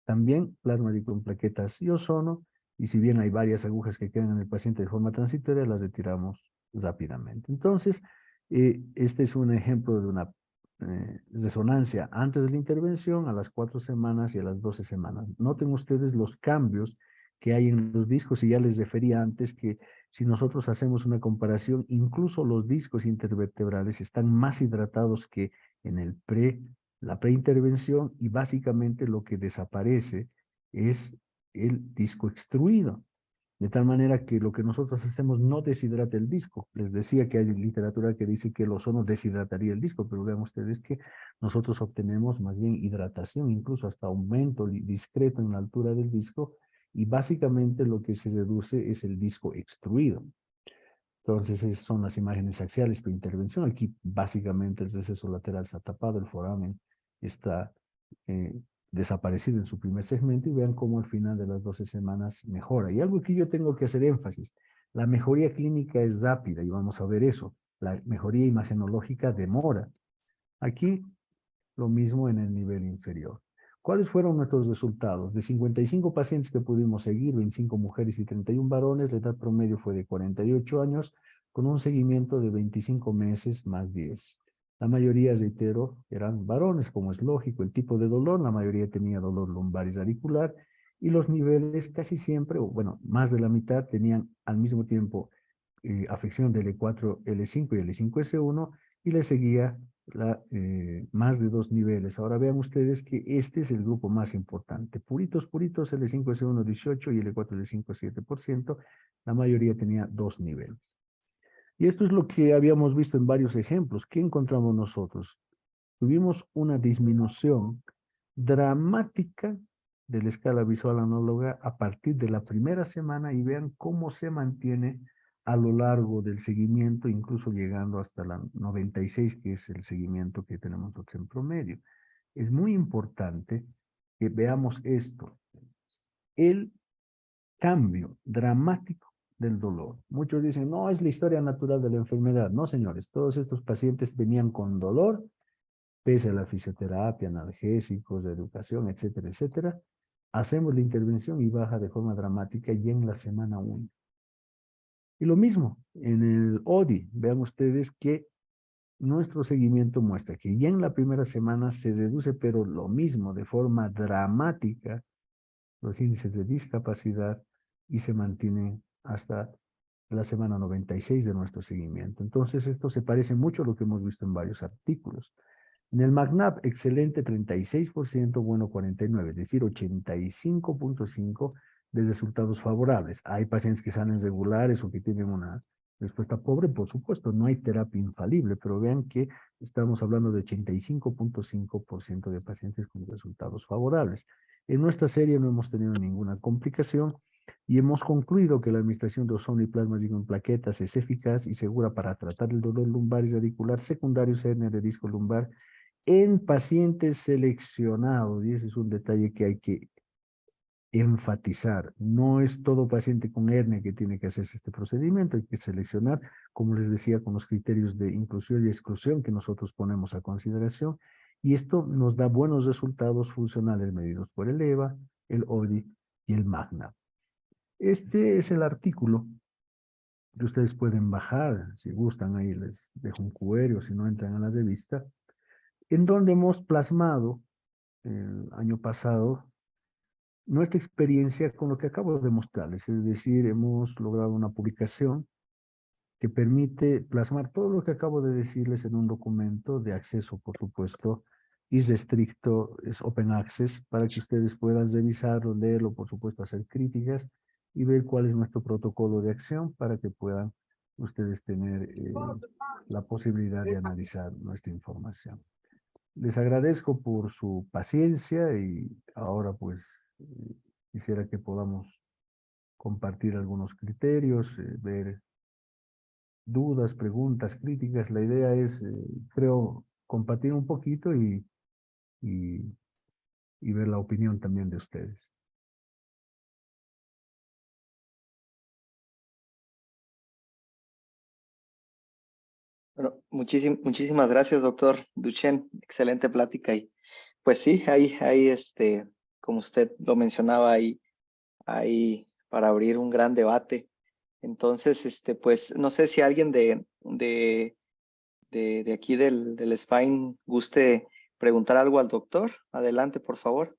también plasma rico en plaquetas y ozono, y si bien hay varias agujas que quedan en el paciente de forma transitoria, las retiramos rápidamente. Entonces, este es un ejemplo de una resonancia antes de la intervención, a las 4 semanas y a las 12 semanas. Noten ustedes los cambios que hay en los discos, y ya les refería antes que si nosotros hacemos una comparación, incluso los discos intervertebrales están más hidratados que en la preintervención, y básicamente lo que desaparece es el disco extruido. De tal manera que lo que nosotros hacemos no deshidrata el disco. Les decía que hay literatura que dice que el ozono deshidrataría el disco, pero vean ustedes que nosotros obtenemos más bien hidratación, incluso hasta aumento discreto en la altura del disco, y básicamente lo que se reduce es el disco extruido. Entonces, esas son las imágenes axiales por intervención. Aquí, básicamente, el receso lateral está tapado, el foramen está eh, desaparecido en su primer segmento, y vean cómo al final de las 12 semanas mejora. Y algo que yo tengo que hacer énfasis, la mejoría clínica es rápida, y vamos a ver eso. La mejoría imagenológica demora. Aquí, lo mismo en el nivel inferior. ¿Cuáles fueron nuestros resultados? De 55 pacientes que pudimos seguir, 25 mujeres y 31 varones, la edad promedio fue de 48 años, con un seguimiento de 25 meses más 10. La mayoría, reitero, eran varones, como es lógico. El tipo de dolor, la mayoría tenía dolor lumbar y radicular, y los niveles casi siempre, o bueno, más de la mitad, tenían al mismo tiempo afección del E4, L5 y L5S1, y le seguía más de 2 niveles. Ahora vean ustedes que este es el grupo más importante. Puritos, puritos, L5S1 18 y L4, L5 7%. La mayoría tenía 2 niveles. Y esto es lo que habíamos visto en varios ejemplos. ¿Qué encontramos nosotros? Tuvimos una disminución dramática de la escala visual análoga a partir de la primera semana, y vean cómo se mantiene a lo largo del seguimiento, incluso llegando hasta la 96, que es el seguimiento que tenemos nosotros en promedio. Es muy importante que veamos esto, el cambio dramático del dolor. Muchos dicen, no, es la historia natural de la enfermedad. No, señores, todos estos pacientes venían con dolor, pese a la fisioterapia, analgésicos, de educación, etcétera, etcétera. Hacemos la intervención y baja de forma dramática ya en la semana 1. Y lo mismo en el ODI. Vean ustedes que nuestro seguimiento muestra que ya en la primera semana se reduce, pero lo mismo, de forma dramática, los índices de discapacidad, y se mantienen hasta la semana 96 de nuestro seguimiento. Entonces, esto se parece mucho a lo que hemos visto en varios artículos. En el MAGNAP, excelente 36%, bueno 49%, es decir, 85.5% de resultados favorables. Hay pacientes que salen regulares o que tienen una respuesta pobre, por supuesto, no hay terapia infalible, pero vean que estamos hablando de 85.5% de pacientes con resultados favorables. En nuestra serie no hemos tenido ninguna complicación, y hemos concluido que la administración de ozono y plasma en plaquetas es eficaz y segura para tratar el dolor lumbar y radicular secundario, hernia de disco lumbar, en pacientes seleccionados, y ese es un detalle que hay que enfatizar. No es todo paciente con hernia que tiene que hacerse este procedimiento, hay que seleccionar, como les decía, con los criterios de inclusión y exclusión que nosotros ponemos a consideración, y esto nos da buenos resultados funcionales medidos por el EVA, el ODI y el MAGNA. Este es el artículo que ustedes pueden bajar, si gustan, ahí les dejo un QR, o si no entran a la revista, en donde hemos plasmado el año pasado nuestra experiencia con lo que acabo de mostrarles. Es decir, hemos logrado una publicación que permite plasmar todo lo que acabo de decirles en un documento de acceso, por supuesto, irrestricto, es open access, para que ustedes puedan revisarlo, leerlo, por supuesto, hacer críticas y ver cuál es nuestro protocolo de acción para que puedan ustedes tener la posibilidad de analizar nuestra información. Les agradezco por su paciencia y ahora pues quisiera que podamos compartir algunos criterios, ver dudas, preguntas, críticas. La idea es, creo, compartir un poquito y, y ver la opinión también de ustedes. Bueno, muchísimas gracias, doctor Duchenne. Excelente plática. Y pues sí, hay como usted lo mencionaba, hay para abrir un gran debate. Entonces, pues no sé si alguien de aquí del Spine guste preguntar algo al doctor. Adelante, por favor.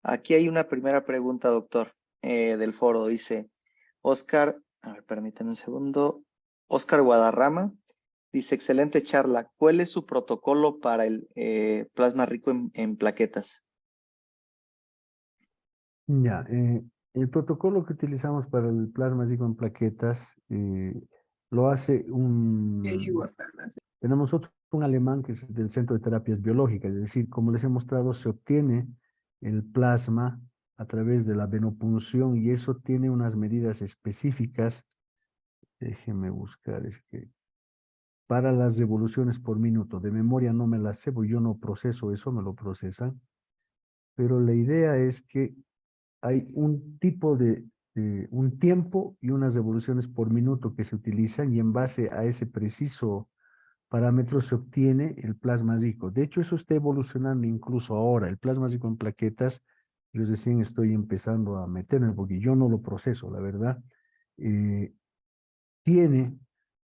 Aquí hay una primera pregunta, doctor, del foro. Dice Oscar, a ver, permítame un segundo. Oscar Guadarrama dice, excelente charla. ¿Cuál es su protocolo para el plasma rico en plaquetas? Ya, el protocolo que utilizamos para el plasma rico en plaquetas lo hace tenemos un alemán que es del Centro de Terapias Biológicas, es decir, como les he mostrado, se obtiene el plasma a través de la venopunción y eso tiene unas medidas específicas. Déjenme buscar, es que para las revoluciones por minuto, de memoria no me las sé, porque yo no proceso eso, me lo procesan, pero la idea es que hay un tipo un tiempo y unas revoluciones por minuto que se utilizan y en base a ese preciso parámetro se obtiene el plasma rico. De hecho, eso está evolucionando incluso ahora. El plasma rico en plaquetas, yo recién estoy empezando a meterme porque yo no lo proceso, la verdad. Tiene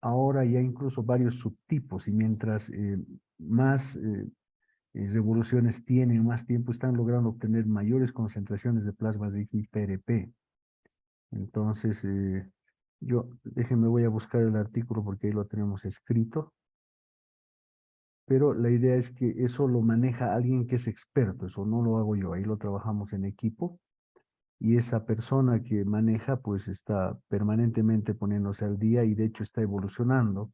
ahora ya incluso varios subtipos y mientras más revoluciones tienen, más tiempo están logrando obtener mayores concentraciones de plasma rico y PRP. Entonces, déjenme, voy a buscar el artículo porque ahí lo tenemos escrito. Pero la idea es que eso lo maneja alguien que es experto, eso no lo hago yo, ahí lo trabajamos en equipo y esa persona que maneja pues está permanentemente poniéndose al día y de hecho está evolucionando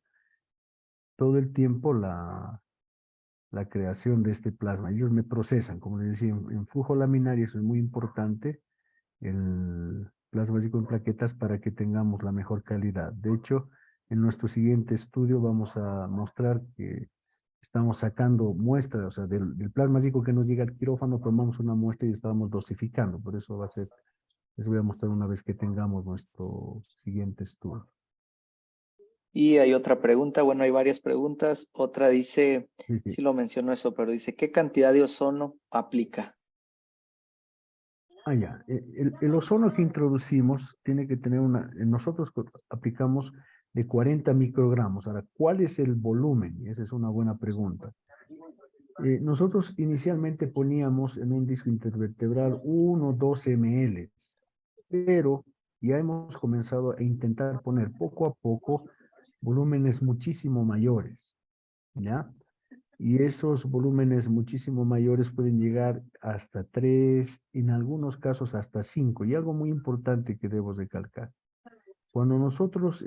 todo el tiempo la creación de este plasma. Ellos me procesan, como les decía, en flujo laminar y eso es muy importante, el plasma rico en plaquetas para que tengamos la mejor calidad. De hecho, en nuestro siguiente estudio vamos a mostrar que estamos sacando muestras, o sea, del plasma rico que nos llega al quirófano, tomamos una muestra y estábamos dosificando. Por eso va a ser, les voy a mostrar una vez que tengamos nuestro siguiente estudio. Y hay otra pregunta, bueno, hay varias preguntas. Otra dice, Sí, sí. sí lo mencionó eso, pero dice, ¿qué cantidad de ozono aplica? Ah, ya. El ozono que introducimos tiene que tener nosotros aplicamos de 40 microgramos. Ahora, ¿cuál es el volumen? Esa es una buena pregunta. Nosotros inicialmente poníamos en un disco intervertebral 1 o 2 ml, pero ya hemos comenzado a intentar poner poco a poco volúmenes muchísimo mayores, ¿ya? Y esos volúmenes muchísimo mayores pueden llegar hasta 3, en algunos casos hasta 5. Y algo muy importante que debo recalcar. Cuando nosotros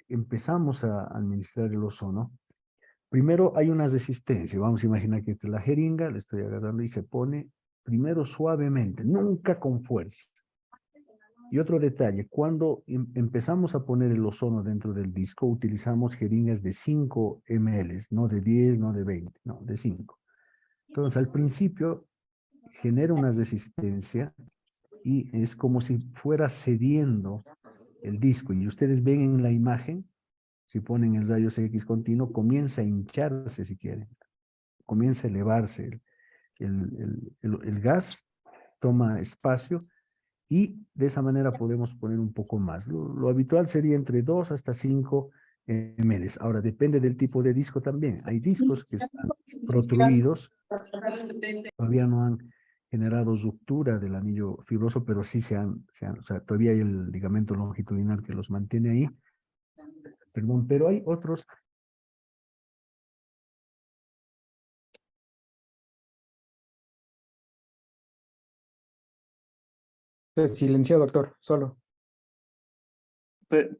empezamos a administrar el ozono, primero hay una resistencia. Vamos a imaginar que esta es la jeringa, le estoy agarrando y se pone primero suavemente, nunca con fuerza. Y otro detalle, cuando empezamos a poner el ozono dentro del disco, utilizamos jeringas de 5 ml, no de 10, no de 20, no, de 5. Entonces, al principio genera una resistencia y es como si fuera cediendo el disco. Y ustedes ven en la imagen, si ponen el rayos X continuo, comienza a hincharse si quieren, comienza a elevarse el gas, toma espacio y de esa manera podemos poner un poco más. Lo habitual sería entre 2 hasta 5 ml. Ahora, depende del tipo de disco también. Hay discos que están protruidos, todavía no han generado ruptura del anillo fibroso, pero sí o sea, todavía hay el ligamento longitudinal que los mantiene ahí. Perdón, pero hay otros. Silencio, doctor, solo.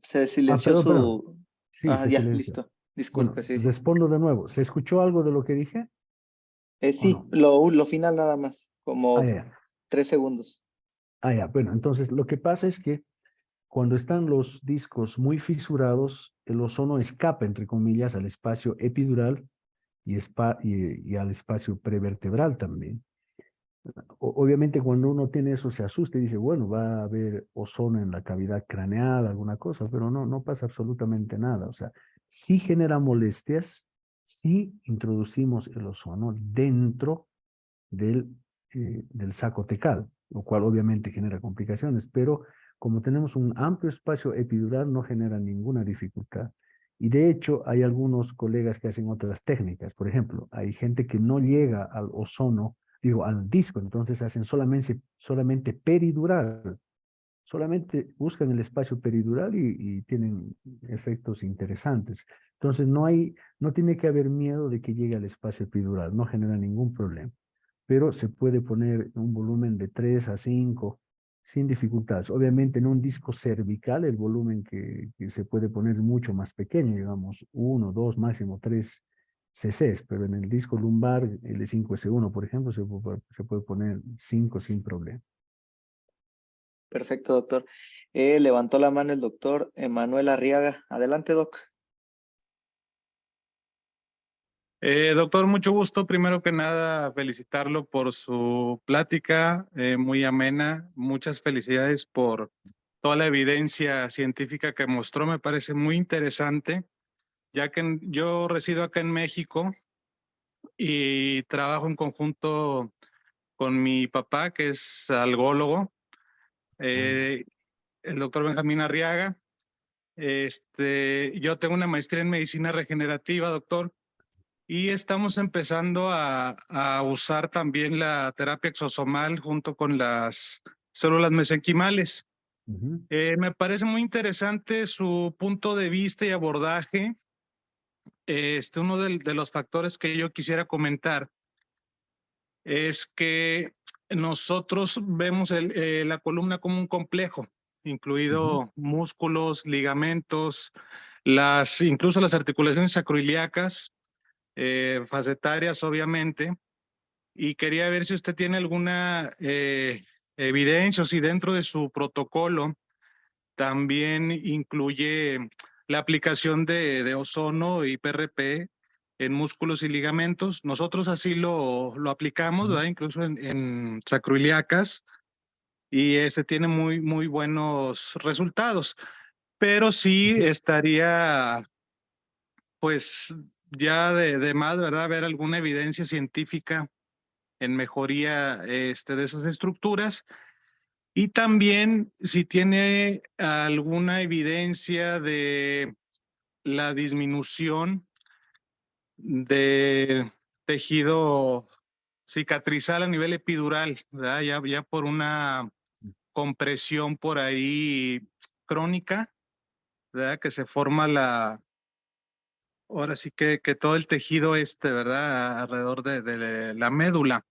Se silenció Perdón. su... Sí, Ah, se ya, silencia. listo. Disculpe, Bueno, sí, sí. respondo de nuevo. ¿Se escuchó algo de lo que dije o Sí, no? lo final nada más, Ah, como ya. 3 segundos. Ah, ya. Bueno, entonces lo que pasa es que cuando están los discos muy fisurados, el ozono escapa, entre comillas, al espacio epidural y al espacio prevertebral también. Obviamente cuando uno tiene eso se asusta y dice, bueno, va a haber ozono en la cavidad craneal, alguna cosa, pero no, no pasa absolutamente nada. O sea, sí genera molestias, sí introducimos el ozono dentro del saco tecal, lo cual obviamente genera complicaciones, pero como tenemos un amplio espacio epidural no genera ninguna dificultad. Y de hecho hay algunos colegas que hacen otras técnicas. Por ejemplo, hay gente que no llega al ozono, digo, al disco, entonces hacen solamente peridural. Solamente buscan el espacio peridural y tienen efectos interesantes. Entonces no tiene que haber miedo de que llegue al espacio epidural, no genera ningún problema, pero se puede poner un volumen de 3 a 5 sin dificultades. Obviamente en un disco cervical el volumen que se puede poner es mucho más pequeño, digamos 1, 2, máximo 3 cc's, pero en el disco lumbar L5S1, por ejemplo, se puede poner 5 sin problema. Perfecto, doctor. Levantó la mano el doctor Emanuel Arriaga. Adelante, doc. Doctor, mucho gusto. Primero que nada, felicitarlo por su plática, muy amena. Muchas felicidades por toda la evidencia científica que mostró. Me parece muy interesante, ya que yo resido acá en México y trabajo en conjunto con mi papá, que es algólogo, el doctor Benjamín Arriaga. Yo tengo una maestría en medicina regenerativa, doctor. Y estamos empezando a usar también la terapia exosomal junto con las células mesenquimales. Ujú. Me parece muy interesante su punto de vista y abordaje. Uno de los factores que yo quisiera comentar es que nosotros vemos la columna como un complejo, Ujú. incluido músculos, ligamentos, incluso las articulaciones sacroiliacas, facetarias, obviamente. Y quería ver si usted tiene alguna evidencia o si dentro de su protocolo también incluye la aplicación de ozono y PRP en músculos y ligamentos. Nosotros así lo aplicamos, ¿verdad? Incluso en sacroiliacas, y tiene muy, muy buenos resultados. Pero sí estaría, pues, ya de más, ¿verdad? Ver alguna evidencia científica en mejoría de esas estructuras, y también si tiene alguna evidencia de la disminución de tejido cicatrizal a nivel epidural, ¿verdad? Ya por una compresión por ahí crónica, ¿verdad? Que se forma ahora sí que todo el tejido ¿verdad? Alrededor de la médula.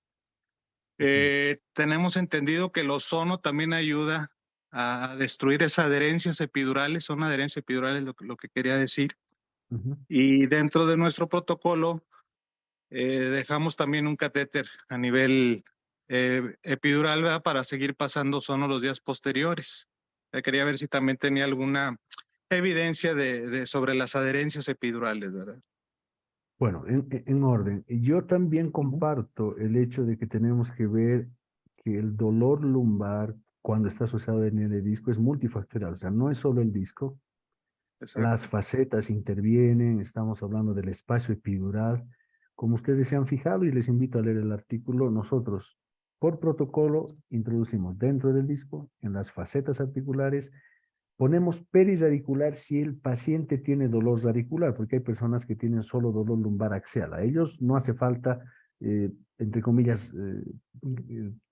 Tenemos entendido que el ozono también ayuda a destruir esas adherencias epidurales, son adherencias epidurales lo que quería decir. Ujú. Y dentro de nuestro protocolo dejamos también un catéter a nivel epidural, ¿verdad? Para seguir pasando ozono los días posteriores. Quería ver si también tenía alguna evidencia sobre las adherencias epidurales, ¿verdad? Bueno, en orden. Yo también comparto el hecho de que tenemos que ver que el dolor lumbar, cuando está asociado a hernia de disco, es multifactorial. O sea, no es solo el disco. Las Exacto. facetas intervienen, estamos hablando del espacio epidural. Como ustedes se han fijado, y les invito a leer el artículo, nosotros, por protocolo, introducimos dentro del disco, en las facetas articulares, ponemos perisaricular si el paciente tiene dolor radicular, porque hay personas que tienen solo dolor lumbar axial. A ellos no hace falta, entre comillas,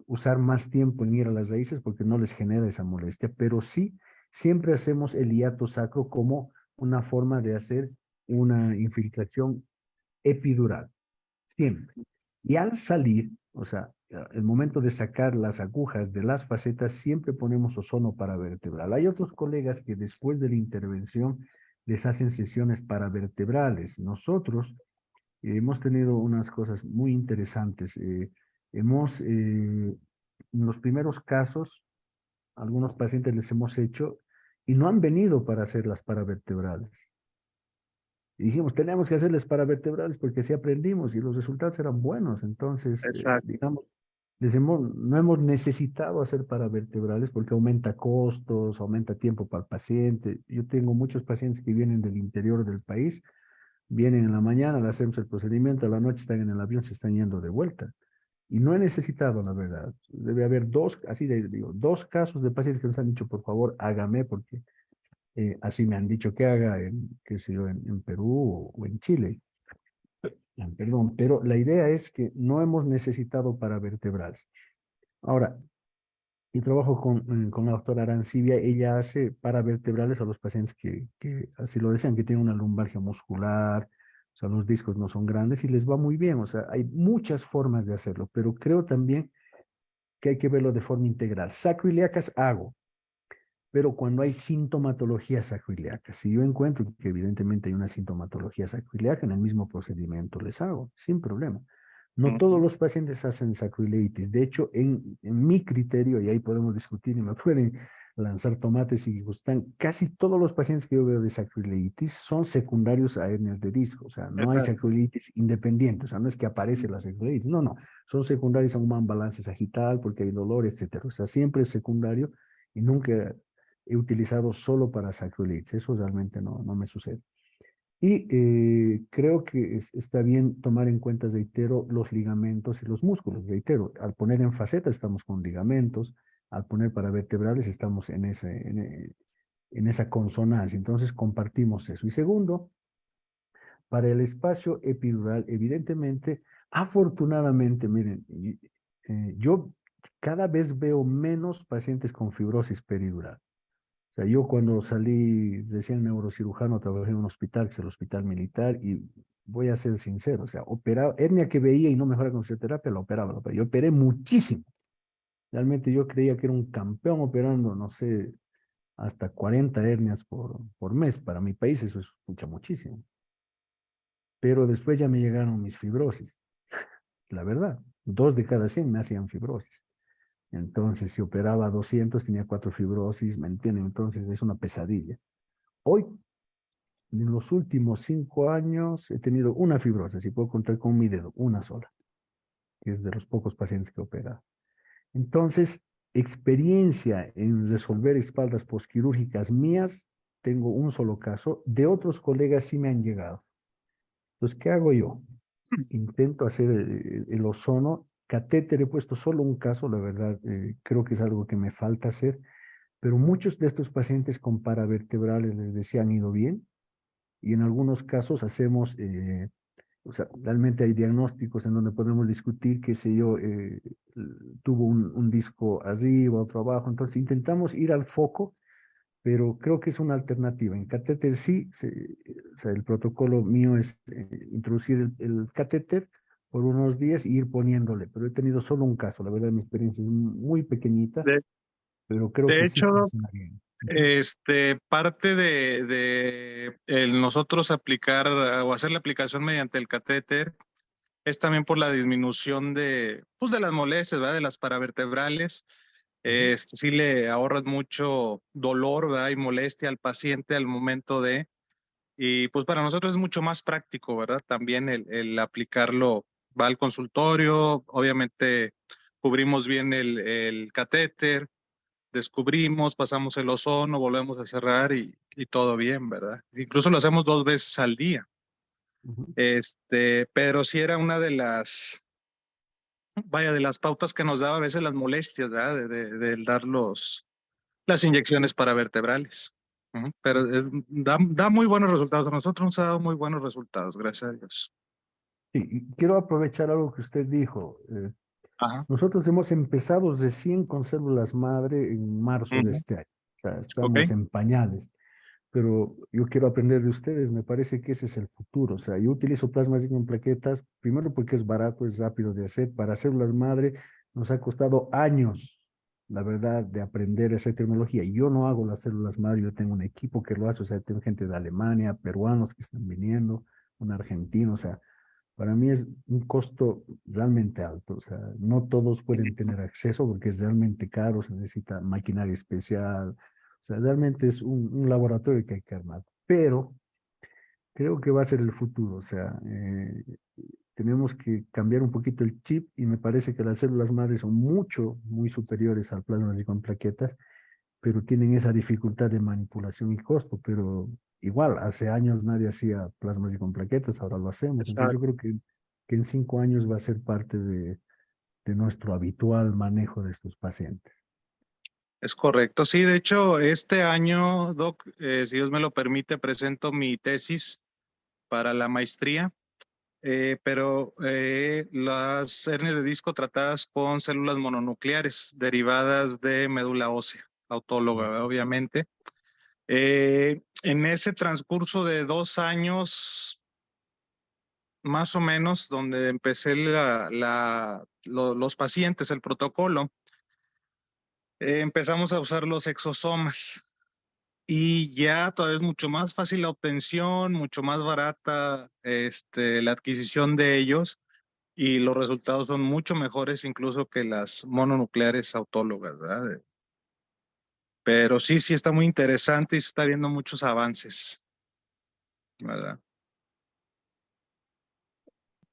usar más tiempo en ir a las raíces porque no les genera esa molestia, pero sí, siempre hacemos el hiato sacro como una forma de hacer una infiltración epidural, siempre. Y al salir, o sea, el momento de sacar las agujas de las facetas, siempre ponemos ozono paravertebral. Hay otros colegas que después de la intervención les hacen sesiones paravertebrales. Nosotros hemos tenido unas cosas muy interesantes. En los primeros casos, algunos pacientes les hemos hecho y no han venido para hacer las paravertebrales. Y dijimos, tenemos que hacerles paravertebrales porque así aprendimos y los resultados eran buenos. Entonces, Exacto. digamos, no hemos necesitado hacer paravertebrales porque aumenta costos, aumenta tiempo para el paciente. Yo tengo muchos pacientes que vienen del interior del país, vienen en la mañana, le hacemos el procedimiento, a la noche están en el avión, se están yendo de vuelta. Y no he necesitado, la verdad. Debe haber dos casos de pacientes que nos han dicho, por favor, hágame, porque así me han dicho que haga, qué sé yo, en Perú o en Chile. Perdón, pero la idea es que no hemos necesitado paravertebrales. Ahora, yo trabajo con la doctora Arancibia, ella hace paravertebrales a los pacientes que así lo desean, que tienen una lumbalgia muscular, o sea, los discos no son grandes y les va muy bien, o sea, hay muchas formas de hacerlo, pero creo también que hay que verlo de forma integral. Sacroiliacas hago, pero cuando hay sintomatología sacroiliaca, si yo encuentro que evidentemente hay una sintomatología sacroiliaca, en el mismo procedimiento les hago, sin problema. No todos los pacientes hacen sacroileitis. De hecho, en mi criterio, y ahí podemos discutir y me pueden lanzar tomates si gustan, casi todos los pacientes que yo veo de sacroileitis son secundarios a hernias de disco. O sea, no hay Exacto. sacroileitis independiente. O sea, no es que aparece la sacroileitis. No, no. Son secundarios a un mal balance sagital porque hay dolor, etcétera. O sea, siempre es secundario y nunca he utilizado solo para sacroileitis. Eso realmente no me sucede. Y creo que está bien tomar en cuenta, reitero, los ligamentos y los músculos. Reitero, al poner en faceta estamos con ligamentos, al poner paravertebrales estamos en esa consonancia. Entonces compartimos eso. Y segundo, para el espacio epidural, evidentemente, afortunadamente, miren, yo cada vez veo menos pacientes con fibrosis peridural. O sea, yo cuando salí recién neurocirujano trabajé en un hospital, que es el hospital militar, y voy a ser sincero, o sea, operaba, hernia que veía y no mejora con fisioterapia, la operaba. Yo operé muchísimo. Realmente yo creía que era un campeón operando, no sé, hasta 40 hernias por mes. Para mi país eso es muchísimo. Pero después ya me llegaron mis fibrosis. La verdad, 2 de cada 100 me hacían fibrosis. Entonces, si operaba 200, tenía 4 fibrosis, ¿me entienden? Entonces, es una pesadilla. Hoy, en los últimos 5 años, he tenido una fibrosis, y puedo contar con mi dedo, una sola, que es de los pocos pacientes que he operado. Entonces, experiencia en resolver espaldas posquirúrgicas mías, tengo un solo caso. De otros colegas sí me han llegado. Entonces, ¿qué hago yo? Intento hacer el ozono. Catéter he puesto solo un caso, la verdad, creo que es algo que me falta hacer, pero muchos de estos pacientes con paravertebrales les decía han ido bien y en algunos casos hacemos, o sea, realmente hay diagnósticos en donde podemos discutir, qué sé yo, tuvo un disco arriba, otro abajo, entonces intentamos ir al foco, pero creo que es una alternativa. En catéter sí, o sea, el protocolo mío es introducir el catéter por unos días y ir poniéndole, pero he tenido solo un caso, la verdad mi experiencia es muy pequeñita, De, pero creo de que sí hecho, funciona bien. parte de nosotros aplicar o hacer la aplicación mediante el catéter es también por la disminución pues de las molestias, ¿verdad? De las paravertebrales. Sí le ahorras mucho dolor, ¿verdad? Y molestia al paciente al momento y pues para nosotros es mucho más práctico, ¿verdad? También el aplicarlo, va al consultorio, obviamente cubrimos bien el catéter, descubrimos, pasamos el ozono, volvemos a cerrar y todo bien, ¿verdad? Incluso lo hacemos 2 veces al día. Pero sí era una de de las pautas que nos daba a veces las molestias, ¿verdad? De dar las inyecciones paravertebrales. Pero da muy buenos resultados. A nosotros nos ha dado muy buenos resultados, gracias a Dios. Sí, y quiero aprovechar algo que usted dijo. Ajá. Nosotros hemos empezado recién con células madre en marzo de Ujú. este año. O sea, Ok. estamos en pañales, pero yo quiero aprender de ustedes. Me parece que ese es el futuro. O sea, yo utilizo plasma rico en plaquetas, primero porque es barato, es rápido de hacer. Para células madre nos ha costado años, la verdad, de aprender esa tecnología. Yo no hago las células madre, yo tengo un equipo que lo hace. O sea, tengo gente de Alemania, peruanos que están viniendo, un argentino. O sea, para mí es un costo realmente alto. O sea, no todos pueden tener acceso porque es realmente caro, se necesita maquinaria especial. O sea, realmente es un laboratorio que hay que armar. Pero creo que va a ser el futuro. O sea, tenemos que cambiar un poquito el chip y me parece que las células madres son muy superiores al plasma rico en plaquetas, pero tienen esa dificultad de manipulación y costo. Pero igual, hace años nadie hacía plasmas y con plaquetas, ahora lo hacemos. Entonces yo Exacto. creo que en 5 años va a ser parte de nuestro habitual manejo de estos pacientes. Es correcto. Sí, de hecho, este año, Doc, si Dios me lo permite, presento mi tesis para la maestría, pero las hernias de disco tratadas con células mononucleares derivadas de médula ósea autóloga, obviamente. En ese transcurso de 2 años, más o menos, donde empecé los pacientes, el protocolo, empezamos a usar los exosomas. Y ya todavía es mucho más fácil la obtención, mucho más barata la adquisición de ellos y los resultados son mucho mejores incluso que las mononucleares autólogas, ¿verdad? Pero sí, sí está muy interesante y se está viendo muchos avances, ¿verdad?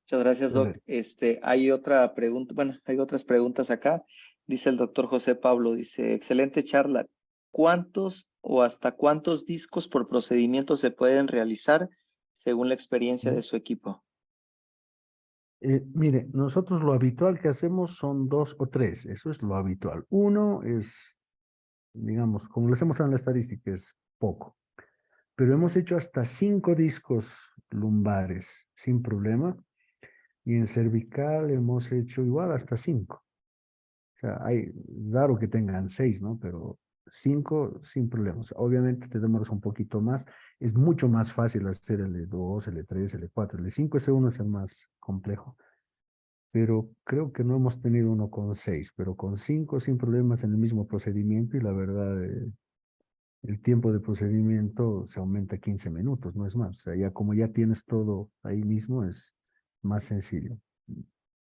Muchas gracias, Doc. Excelente. Hay otra pregunta, bueno, hay otras preguntas acá. Dice el doctor José Pablo, dice, excelente charla. ¿Cuántos o hasta cuántos discos por procedimiento se pueden realizar según la experiencia de su equipo? Mire, nosotros lo habitual que hacemos son 2 o 3, eso es lo habitual. Uno es, digamos, como les hemos dado en la estadística, es poco, pero hemos hecho hasta 5 discos lumbares sin problema y en cervical hemos hecho igual hasta 5. O sea, hay raro que tengan 6, ¿no? Pero 5 sin problemas. Obviamente te demoras un poquito más. Es mucho más fácil hacer el L2, L3, L4. El L5, S1 es el más complejo. Pero creo que no hemos tenido uno con 6, pero con 5 sin problemas en el mismo procedimiento y la verdad, el tiempo de procedimiento se aumenta 15 minutos, no es más. O sea, ya como ya tienes todo ahí mismo, es más sencillo.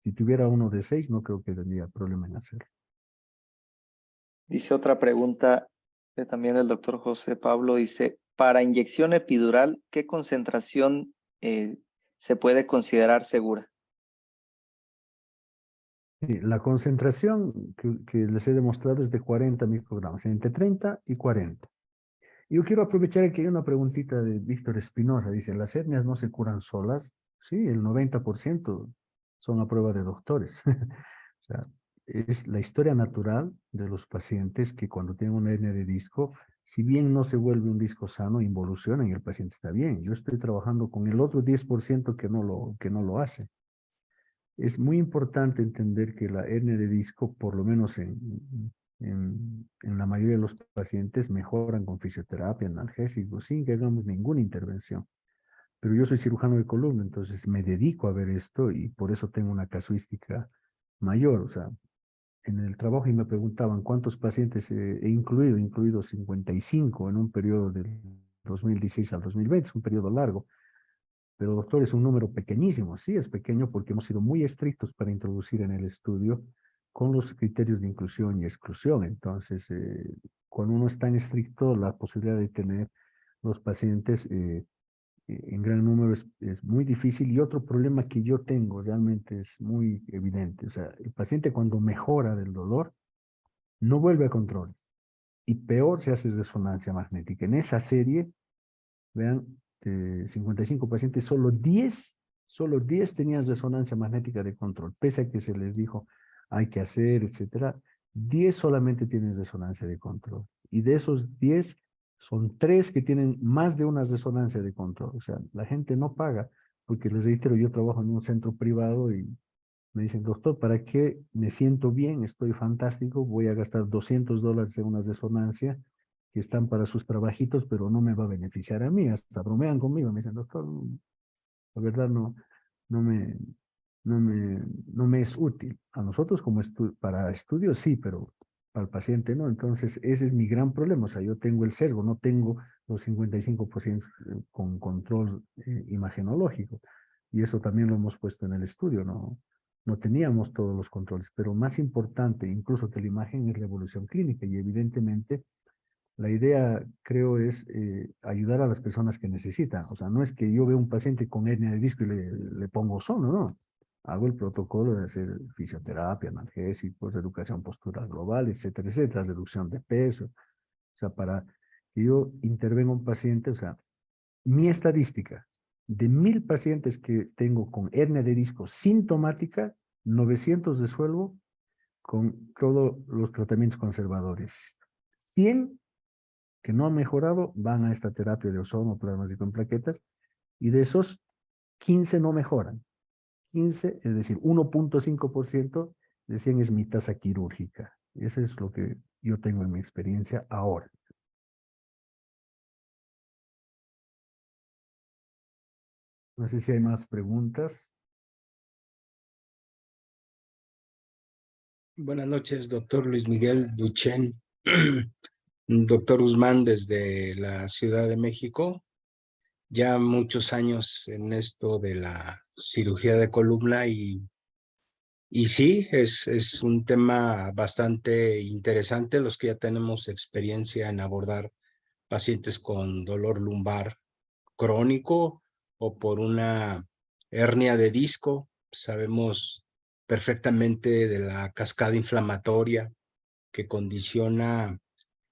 Si tuviera uno de 6, no creo que tendría problema en hacerlo. Dice otra pregunta también del doctor José Pablo, dice, para inyección epidural, ¿qué concentración se puede considerar segura? Sí, la concentración que les he demostrado es de 40 microgramos, entre 30 y 40. Yo quiero aprovechar que hay una preguntita de Víctor Espinosa. Dice, ¿las hernias no se curan solas? Sí, el 90% son a prueba de doctores. O sea, es la historia natural de los pacientes que cuando tienen una hernia de disco, si bien no se vuelve un disco sano, involucionan y el paciente está bien. Yo estoy trabajando con el otro 10% que no lo hace. Es muy importante entender que la hernia de disco, por lo menos en la mayoría de los pacientes, mejoran con fisioterapia, analgésicos, sin que hagamos ninguna intervención. Pero yo soy cirujano de columna, entonces me dedico a ver esto y por eso tengo una casuística mayor. O sea, en el trabajo y me preguntaban cuántos pacientes he incluido 55 en un periodo del 2016 al 2020, es un periodo largo. Pero doctor, es un número pequeñísimo. Sí, es pequeño porque hemos sido muy estrictos para introducir en el estudio con los criterios de inclusión y exclusión. Entonces, cuando uno es tan estricto, la posibilidad de tener los pacientes en gran número es muy difícil. Y otro problema que yo tengo realmente es muy evidente. O sea, el paciente cuando mejora del dolor, no vuelve a control. Y peor se hace resonancia magnética. En esa serie, vean, 55 pacientes, solo 10 tenían resonancia magnética de control, pese a que se les dijo hay que hacer, etcétera. 10 solamente tienen resonancia de control. Y de esos 10, son 3 que tienen más de una resonancia de control. O sea, la gente no paga, porque les reitero, yo trabajo en un centro privado y Me dicen, doctor, ¿para qué? Me siento bien, estoy fantástico, voy a gastar $200 en una resonancia que están para sus trabajitos, pero no me va a beneficiar a mí. Hasta bromean conmigo, me dicen, doctor, la verdad no me, no me, no me es útil. A nosotros como para estudios sí, pero para el paciente no. Entonces, ese es mi gran problema. O sea, yo tengo el sesgo, no tengo los 55% con control imagenológico. Y eso también lo hemos puesto en el estudio, ¿no? No teníamos todos los controles, pero más importante incluso que la imagen es la evolución clínica y evidentemente la idea, creo, es ayudar a las personas que necesitan. O sea, no es que yo vea un paciente con hernia de disco y le pongo sono, no. Hago el protocolo de hacer fisioterapia, analgésicos, educación postural global, etcétera, etcétera, reducción de peso. O sea, para que yo intervenga un paciente, o sea, mi estadística, de 1000 pacientes que tengo con hernia de disco sintomática, 900 resuelvo con todos los tratamientos conservadores. 100 que no han mejorado van a esta terapia de ozono, plasmático en plaquetas, y de esos 15 no mejoran. 15, es decir, 1.5% de 100 es mi tasa quirúrgica. Eso es lo que yo tengo en mi experiencia ahora. No sé si hay más preguntas. Buenas noches, doctor Luis Miguel Duchén. Doctor Guzmán, desde la Ciudad de México. Ya muchos años en esto de la cirugía de columna y sí, es un tema bastante interesante. Los que ya tenemos experiencia en abordar pacientes con dolor lumbar crónico o por una hernia de disco, sabemos perfectamente de la cascada inflamatoria que condiciona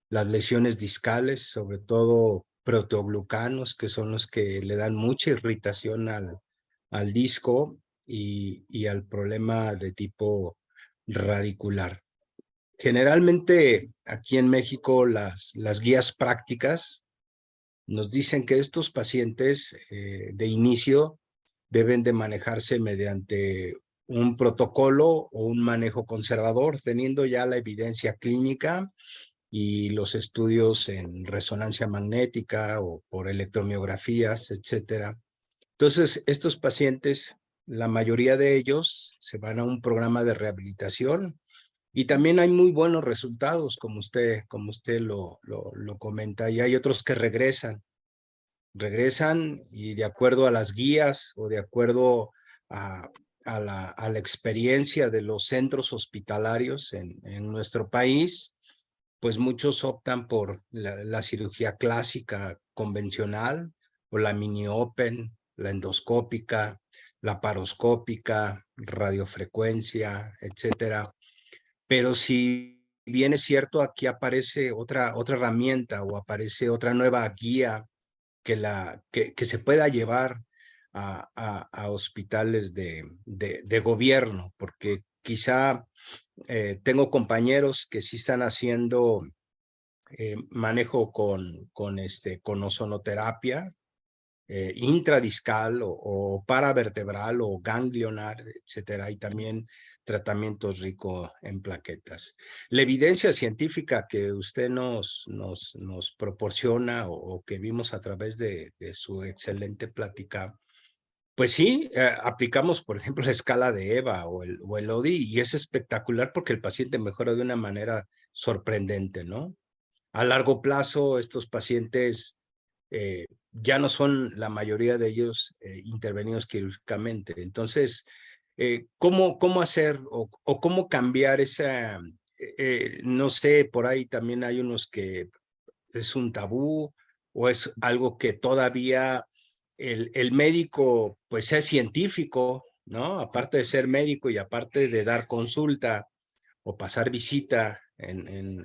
las lesiones discales, sobre todo proteoglucanos, que son los que le dan mucha irritación al disco y al problema de tipo radicular. Generalmente aquí en México las guías prácticas nos dicen que estos pacientes de inicio deben de manejarse mediante un protocolo o un manejo conservador, teniendo ya la evidencia clínica y los estudios en resonancia magnética o por electromiografías, etcétera. Entonces, estos pacientes, la mayoría de ellos se van a un programa de rehabilitación y también hay muy buenos resultados, como usted lo comenta, y hay otros que regresan y de acuerdo a las guías o de acuerdo a la experiencia de los centros hospitalarios en nuestro país, pues muchos optan por la cirugía clásica convencional o la mini open, la endoscópica, la paroscópica, radiofrecuencia, etcétera. Pero si bien es cierto, aquí aparece otra herramienta o aparece otra nueva guía que se pueda llevar a hospitales de gobierno, porque quizá tengo compañeros que sí están haciendo manejo con ozonoterapia intradiscal o paravertebral o ganglionar, etcétera, y también tratamientos ricos en plaquetas. La evidencia científica que usted nos proporciona o que vimos a través de su excelente plática, pues sí, aplicamos, por ejemplo, la escala de EVA o el ODI y es espectacular porque el paciente mejora de una manera sorprendente, ¿no? A largo plazo, estos pacientes ya no son la mayoría de ellos intervenidos quirúrgicamente. Entonces, ¿cómo hacer o cómo cambiar esa, no sé, por ahí también hay unos que es un tabú o es algo que todavía el médico pues es científico, ¿no? Aparte de ser médico y aparte de dar consulta o pasar visita en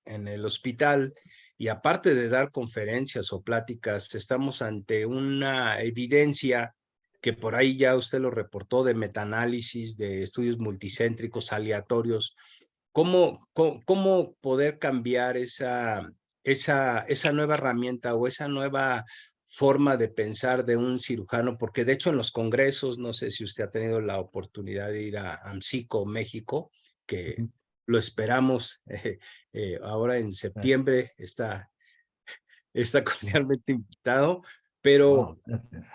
el hospital y aparte de dar conferencias o pláticas, estamos ante una evidencia que por ahí ya usted lo reportó de metaanálisis, de estudios multicéntricos, aleatorios. ¿Cómo poder cambiar esa nueva herramienta o esa nueva forma de pensar de un cirujano, porque de hecho en los congresos, no sé si usted ha tenido la oportunidad de ir a AMSICO, México, que Ujú. lo esperamos ahora en septiembre, está cordialmente invitado, pero Wow, gracias.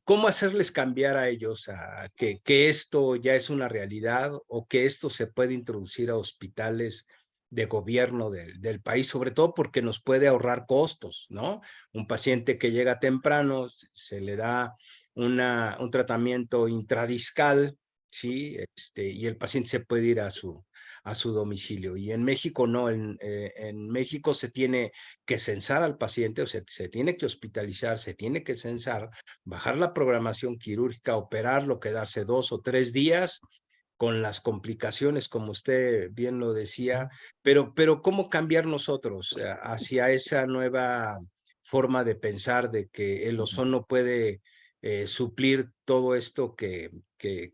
¿cómo hacerles cambiar a ellos a que esto ya es una realidad o que esto se puede introducir a hospitales de gobierno del país, sobre todo porque nos puede ahorrar costos, ¿no? Un paciente que llega temprano, se le da un tratamiento intradiscal, ¿sí? Y el paciente se puede ir a su domicilio. Y en México no, en México se tiene que censar al paciente, o sea, se tiene que hospitalizar, se tiene que censar, bajar la programación quirúrgica, operarlo, quedarse 2 o 3 días con las complicaciones, como usted bien lo decía, pero ¿cómo cambiar nosotros hacia esa nueva forma de pensar de que el ozono puede suplir todo esto que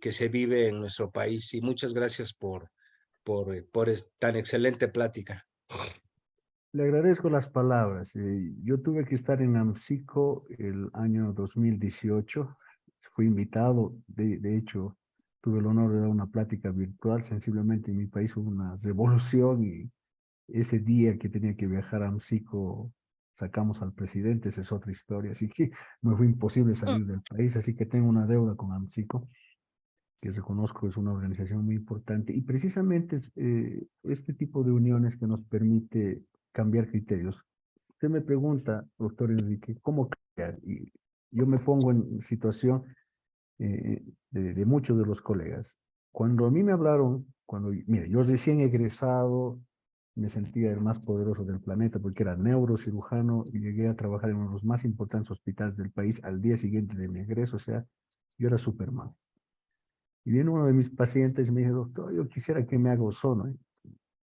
se vive en nuestro país? Y muchas gracias por tan excelente plática. Le agradezco las palabras. Yo tuve que estar en AMSICO el año 2018. Fui invitado, de hecho, tuve el honor de dar una plática virtual. Sensiblemente en mi país hubo una revolución y ese día que tenía que viajar a AMSICO sacamos al presidente, esa es otra historia. Así que me fue imposible salir del país, así que tengo una deuda con AMSICO, que reconozco es una organización muy importante. Y precisamente este tipo de uniones que nos permite cambiar criterios. Usted me pregunta, doctor Enrique, ¿cómo cambiar? Y yo me pongo en situación de muchos de los colegas. Cuando a mí me hablaron, mire, yo recién egresado, me sentía el más poderoso del planeta porque era neurocirujano y llegué a trabajar en uno de los más importantes hospitales del país al día siguiente de mi egreso, o sea, yo era Superman. Y viene uno de mis pacientes y me dice, doctor, yo quisiera que me haga ozono.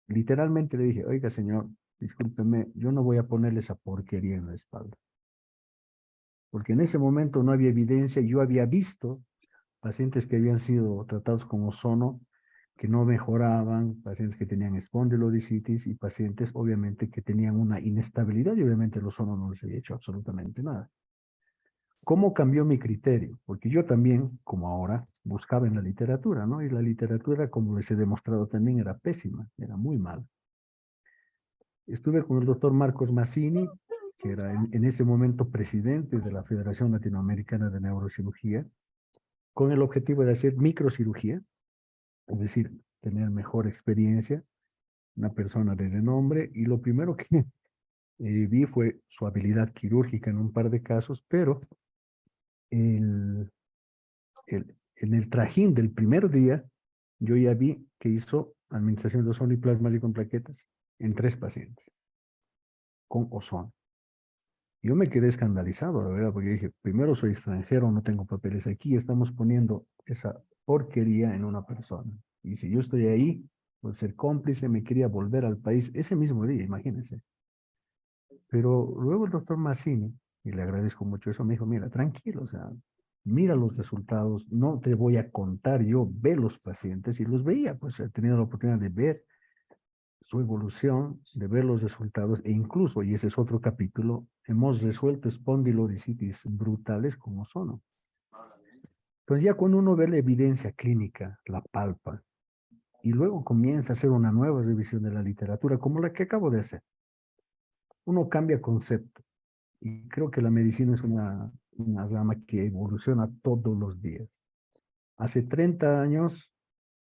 Literalmente le dije, oiga, señor, discúlpeme, yo no voy a ponerle esa porquería en la espalda. Porque en ese momento no había evidencia. Yo había visto pacientes que habían sido tratados con ozono, que no mejoraban, pacientes que tenían espondilodicitis y pacientes, obviamente, que tenían una inestabilidad y obviamente el ozono no les había hecho absolutamente nada. ¿Cómo cambió mi criterio? Porque yo también, como ahora, buscaba en la literatura, ¿no? Y la literatura, como les he demostrado también, era pésima, era muy mala. Estuve con el doctor Marcos Massini, que era en ese momento presidente de la Federación Latinoamericana de Neurocirugía, con el objetivo de hacer microcirugía, es decir, tener mejor experiencia, una persona de renombre, y lo primero que vi fue su habilidad quirúrgica en un par de casos, pero en el trajín del primer día, yo ya vi que hizo administración de ozono y plasmas y con plaquetas en 3 pacientes con ozono. Yo me quedé escandalizado, la verdad, porque dije, primero soy extranjero, no tengo papeles aquí, estamos poniendo esa porquería en una persona. Y si yo estoy ahí, por ser cómplice, me quería volver al país ese mismo día, imagínense. Pero luego el doctor Massini, y le agradezco mucho eso, me dijo, mira, tranquilo, o sea, mira los resultados, no te voy a contar, yo ve los pacientes, y los veía, pues he tenido la oportunidad de ver su evolución, de ver los resultados, e incluso, y ese es otro capítulo, hemos resuelto espondilodicitis brutales con ozono. Entonces ya cuando uno ve la evidencia clínica, la palpa, y luego comienza a hacer una nueva revisión de la literatura, como la que acabo de hacer, uno cambia concepto. Y creo que la medicina es una rama que evoluciona todos los días. Hace 30 años,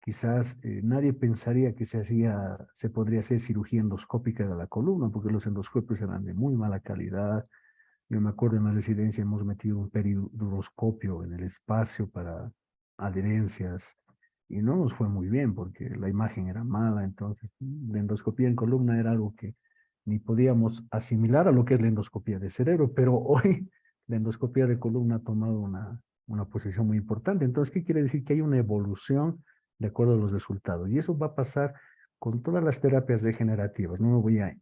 quizás nadie pensaría que se podría hacer cirugía endoscópica de la columna, porque los endoscopios eran de muy mala calidad. Yo me acuerdo en la residencia hemos metido un periduroscopio en el espacio para adherencias y no nos fue muy bien porque la imagen era mala. Entonces, la endoscopía en columna era algo que ni podíamos asimilar a lo que es la endoscopía de cerebro, pero hoy la endoscopía de columna ha tomado una posición muy importante. Entonces, ¿qué quiere decir? Que hay una evolución de acuerdo a los resultados. Y eso va a pasar con todas las terapias regenerativas. No me voy a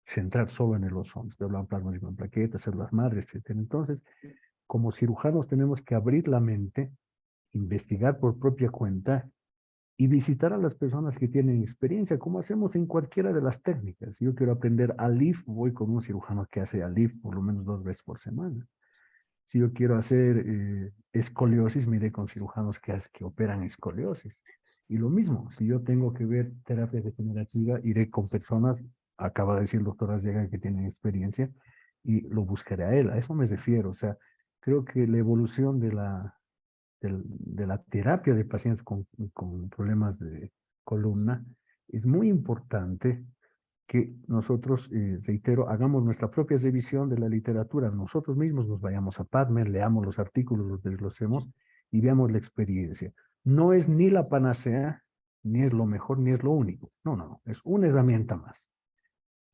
centrar solo en el ozono. Estoy hablando de plasmas con plaquetas, células madre, etc. Entonces, como cirujanos tenemos que abrir la mente, investigar por propia cuenta y visitar a las personas que tienen experiencia, como hacemos en cualquiera de las técnicas. Si yo quiero aprender ALIF, voy con un cirujano que hace ALIF por lo menos 2 veces por semana. Si yo quiero hacer escoliosis, me iré con cirujanos que operan escoliosis. Y lo mismo, si yo tengo que ver terapia degenerativa, iré con personas, acaba de decir el doctor Arcega, que tienen experiencia, y lo buscaré a él. A eso me refiero. O sea, creo que la evolución de la terapia de pacientes con problemas de columna es muy importante que nosotros, reitero, hagamos nuestra propia revisión de la literatura. Nosotros mismos nos vayamos a PubMed, leamos los artículos, los desglosemos y veamos la experiencia. No es ni la panacea, ni es lo mejor, ni es lo único. No, no, no. Es una herramienta más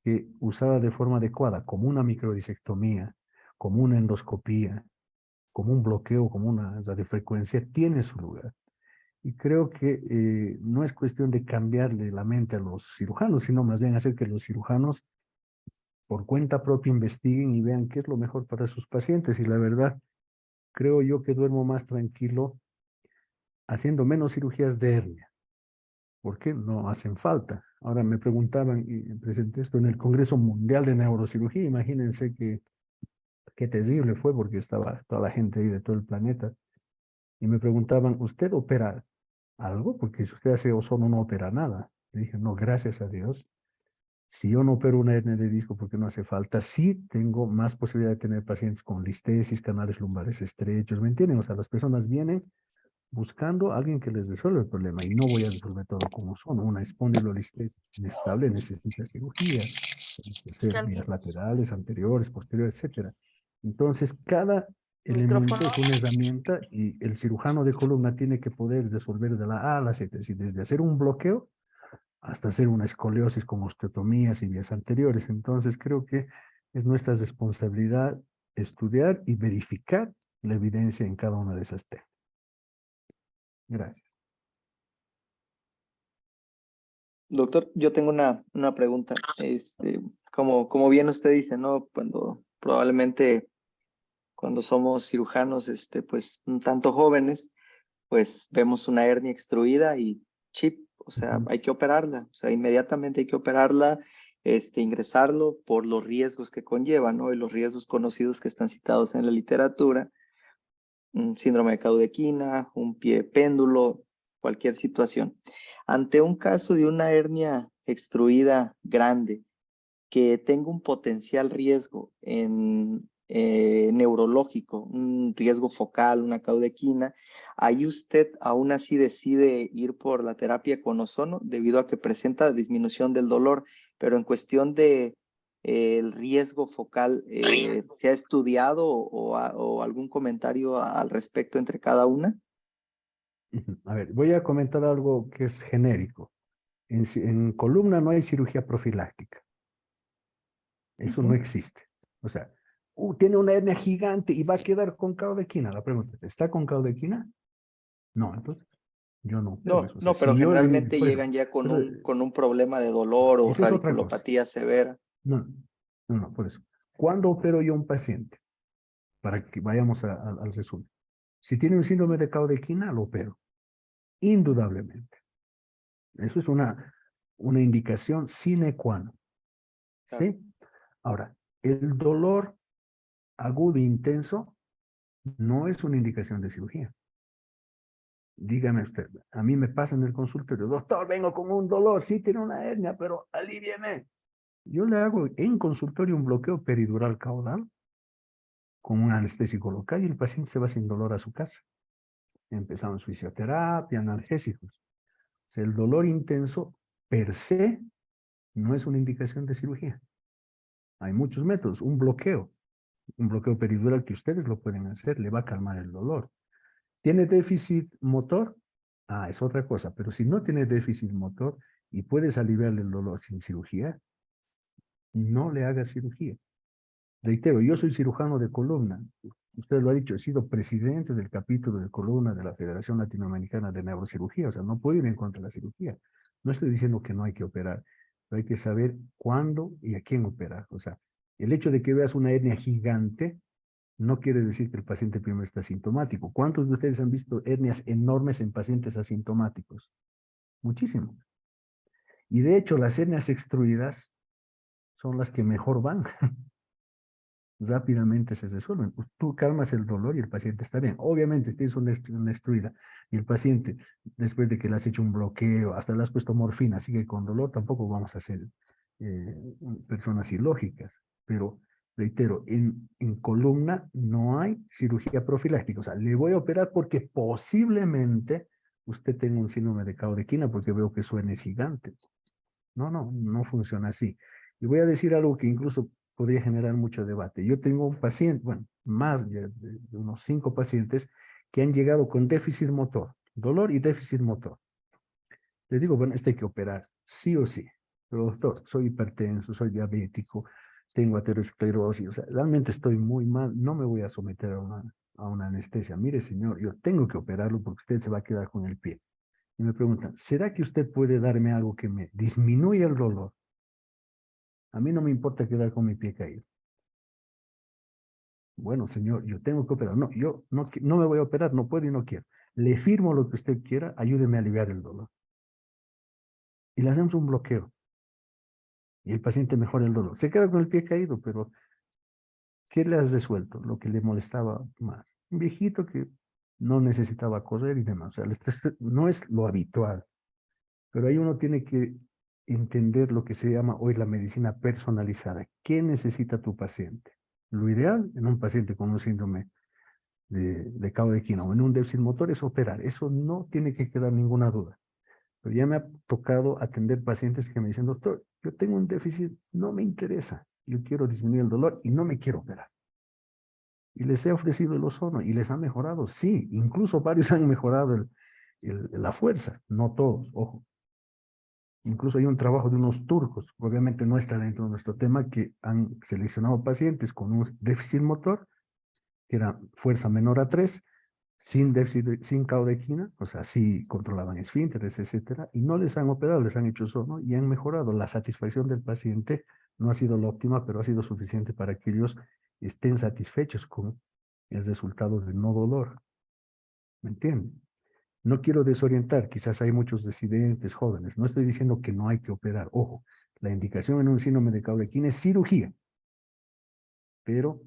que usada de forma adecuada, como una microdisectomía, como una endoscopía, como un bloqueo, como una radiofrecuencia, tiene su lugar. Y creo que no es cuestión de cambiarle la mente a los cirujanos, sino más bien hacer que los cirujanos por cuenta propia investiguen y vean qué es lo mejor para sus pacientes. Y la verdad, creo yo que duermo más tranquilo haciendo menos cirugías de hernia, porque no hacen falta. Ahora me preguntaban, y presenté esto en el Congreso Mundial de Neurocirugía, imagínense qué terrible fue, porque estaba toda la gente ahí de todo el planeta, y me preguntaban, ¿usted opera algo? Porque si usted hace ozono no opera nada. Le dije, no, gracias a Dios. Si yo no opero una hernia de disco porque no hace falta, sí tengo más posibilidad de tener pacientes con listesis, canales lumbares estrechos, ¿me entienden? O sea, las personas vienen buscando a alguien que les resuelva el problema y no voy a resolver todo como son. Una espondilolistesis inestable necesita cirugía, hacer vías laterales, anteriores, posteriores, etcétera. Entonces, cada elemento es una herramienta y el cirujano de columna tiene que poder resolver de la A a la Z, es decir, desde hacer un bloqueo hasta hacer una escoliosis con osteotomías y vías anteriores. Entonces, creo que es nuestra responsabilidad estudiar y verificar la evidencia en cada una de esas técnicas. Gracias. Doctor, yo tengo una pregunta. Como bien usted dice, ¿no? Probablemente cuando somos cirujanos, pues un tanto jóvenes, pues vemos una hernia extruida y chip, o sea, hay que operarla, o sea, inmediatamente hay que operarla, ingresarlo por los riesgos que conlleva, ¿no? Y los riesgos conocidos que están citados en la literatura, un síndrome de Caudequina, un pie péndulo, cualquier situación. Ante un caso de una hernia extruida grande que tenga un potencial riesgo neurológico, un riesgo focal, una caudequina, ahí usted aún así decide ir por la terapia con ozono debido a que presenta disminución del dolor, pero en cuestión de el riesgo focal, ¿se ha estudiado o algún comentario al respecto entre cada una? A ver, voy a comentar algo que es genérico. En columna no hay cirugía profiláctica. Eso no existe. O sea, tiene una hernia gigante y va a quedar con caudequina. La pregunta es, ¿está con caudequina? No, entonces yo no opero eso. O sea, No, pero si yo le generalmente por eso, llegan ya pero, con un problema de dolor o esa es otra cosa. radiculopatía severa. No, no, no, por eso. ¿Cuándo opero yo a un paciente? Para que vayamos al resumen. Si tiene un síndrome de Caudequina, lo opero. Indudablemente. Eso es una indicación sine qua non. ¿Sí? Ahora, el dolor agudo e intenso no es una indicación de cirugía. Dígame usted, a mí me pasa en el consultorio, doctor, vengo con un dolor, sí tiene una hernia, pero alivieme. Yo le hago en consultorio un bloqueo peridural caudal con un anestésico local y el paciente se va sin dolor a su casa. Empezamos fisioterapia, analgésicos. O sea, el dolor intenso per se no es una indicación de cirugía. Hay muchos métodos. Un bloqueo peridural que ustedes lo pueden hacer, le va a calmar el dolor. ¿Tiene déficit motor? Ah, es otra cosa. Pero si no tiene déficit motor y puedes aliviarle el dolor sin cirugía, no le haga cirugía. Reitero, yo soy cirujano de columna. Usted lo ha dicho, he sido presidente del capítulo de columna de la Federación Latinoamericana de Neurocirugía. O sea, no puedo ir en contra de la cirugía. No estoy diciendo que no hay que operar, pero hay que saber cuándo y a quién operar. O sea, el hecho de que veas una hernia gigante no quiere decir que el paciente primero está asintomático. ¿Cuántos de ustedes han visto hernias enormes en pacientes asintomáticos? muchísimo. Y de hecho, las hernias extruidas son las que mejor van. Rápidamente se resuelven. Pues tú calmas el dolor y el paciente está bien. Obviamente, si tienes una extruida y el paciente, después de que le has hecho un bloqueo, hasta le has puesto morfina, sigue con dolor, tampoco vamos a ser personas ilógicas. Pero, reitero, en columna no hay cirugía profiláctica. O sea, le voy a operar porque posiblemente usted tenga un síndrome de Caudequina porque veo que su N es gigante. No funciona así. Y voy a decir algo que incluso podría generar mucho debate. Yo tengo un paciente, bueno, más de unos 5 pacientes que han llegado con déficit motor, dolor y déficit motor. Les digo, bueno, este hay que operar, sí o sí. Pero doctor, soy hipertenso, soy diabético, tengo aterosclerosis, o sea, realmente estoy muy mal, no me voy a someter a una anestesia. Mire, señor, yo tengo que operarlo porque usted se va a quedar con el pie. Y me preguntan, ¿será que usted puede darme algo que me disminuya el dolor? A mí no me importa quedar con mi pie caído. Bueno, señor, yo tengo que operar. No, yo no me voy a operar, no puedo y no quiero. Le firmo lo que usted quiera, ayúdeme a aliviar el dolor. Y le hacemos un bloqueo. Y el paciente mejora el dolor. Se queda con el pie caído, pero ¿qué le has resuelto? Lo que le molestaba más. Un viejito que no necesitaba correr y demás. O sea, no es lo habitual. Pero ahí uno tiene que entender lo que se llama hoy la medicina personalizada. ¿Qué necesita tu paciente? Lo ideal en un paciente con un síndrome de Caudequina o en un déficit motor es operar. Eso no tiene que quedar ninguna duda. Pero ya me ha tocado atender pacientes que me dicen, doctor, yo tengo un déficit, no me interesa. Yo quiero disminuir el dolor y no me quiero operar. Y les he ofrecido el ozono y les ha mejorado. Sí, incluso varios han mejorado la fuerza. No todos, ojo. Incluso hay un trabajo de unos turcos, obviamente no está dentro de nuestro tema, que han seleccionado pacientes con un déficit motor, que era fuerza menor a 3, sin déficit, sin caudequina, o sea, sí controlaban esfínteres, etcétera, y no les han operado, les han hecho sono y han mejorado. La satisfacción del paciente no ha sido la óptima, pero ha sido suficiente para que ellos estén satisfechos con el resultado de no dolor. ¿Me entienden? No quiero desorientar, quizás hay muchos residentes jóvenes. No estoy diciendo que no hay que operar. Ojo, la indicación en un síndrome de Caudequina es cirugía. Pero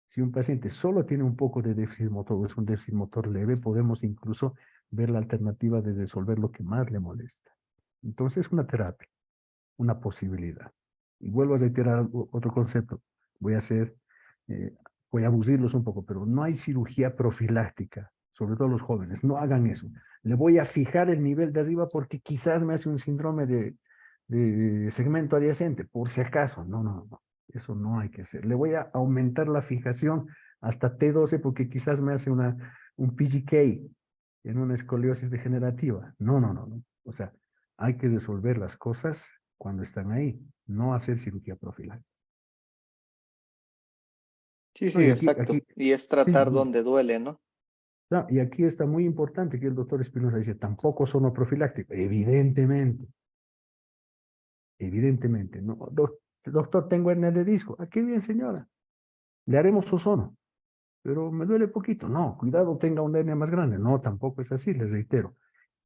si un paciente solo tiene un poco de déficit motor o es un déficit motor leve, podemos incluso ver la alternativa de resolver lo que más le molesta. Entonces es una terapia, una posibilidad. Y vuelvo a reiterar otro concepto. Voy a abusirlos un poco, pero no hay cirugía profiláctica, sobre todo los jóvenes. No hagan eso. Le voy a fijar el nivel de arriba porque quizás me hace un síndrome de segmento adyacente, por si acaso. No. Eso no hay que hacer. Le voy a aumentar la fijación hasta T12 porque quizás me hace un PGK en una escoliosis degenerativa. No. O sea, hay que resolver las cosas cuando están ahí, no hacer cirugía profiláctica. Sí, No, sí, exacto. Y es sí, tratar donde duele, ¿no? no, y aquí está muy importante que el doctor Espinosa dice, tampoco sono profiláctico. Evidentemente. No, doctor, tengo hernia de disco. Ah, qué bien, señora. Le haremos ozono, pero me duele poquito. No, cuidado, tenga una hernia más grande. No, tampoco es así, les reitero.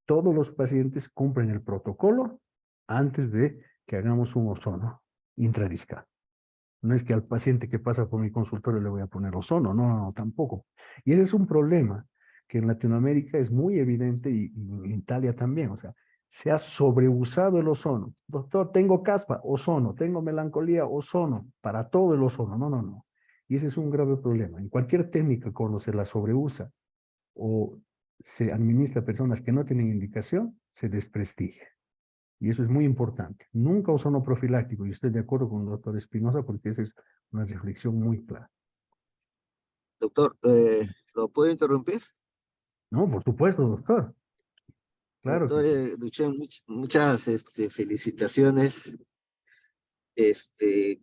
Todos los pacientes cumplen el protocolo antes de que hagamos un ozono intradiscal. No es que al paciente que pasa por mi consultorio le voy a poner ozono, no, tampoco. Y ese es un problema que en Latinoamérica es muy evidente y en Italia también, o sea, se ha sobreusado el ozono. Doctor, tengo caspa, ozono, tengo melancolía, ozono, para todo el ozono, no. Y ese es un grave problema. En cualquier técnica cuando se la sobreusa o se administra a personas que no tienen indicación, se desprestigia. Y eso es muy importante. Nunca ozono profiláctico. Y estoy de acuerdo con el doctor Espinosa porque esa es una reflexión muy clara. Doctor, ¿lo puedo interrumpir? No, por supuesto, doctor. Claro que Doctor sí. Duchen, muchas felicitaciones. Este,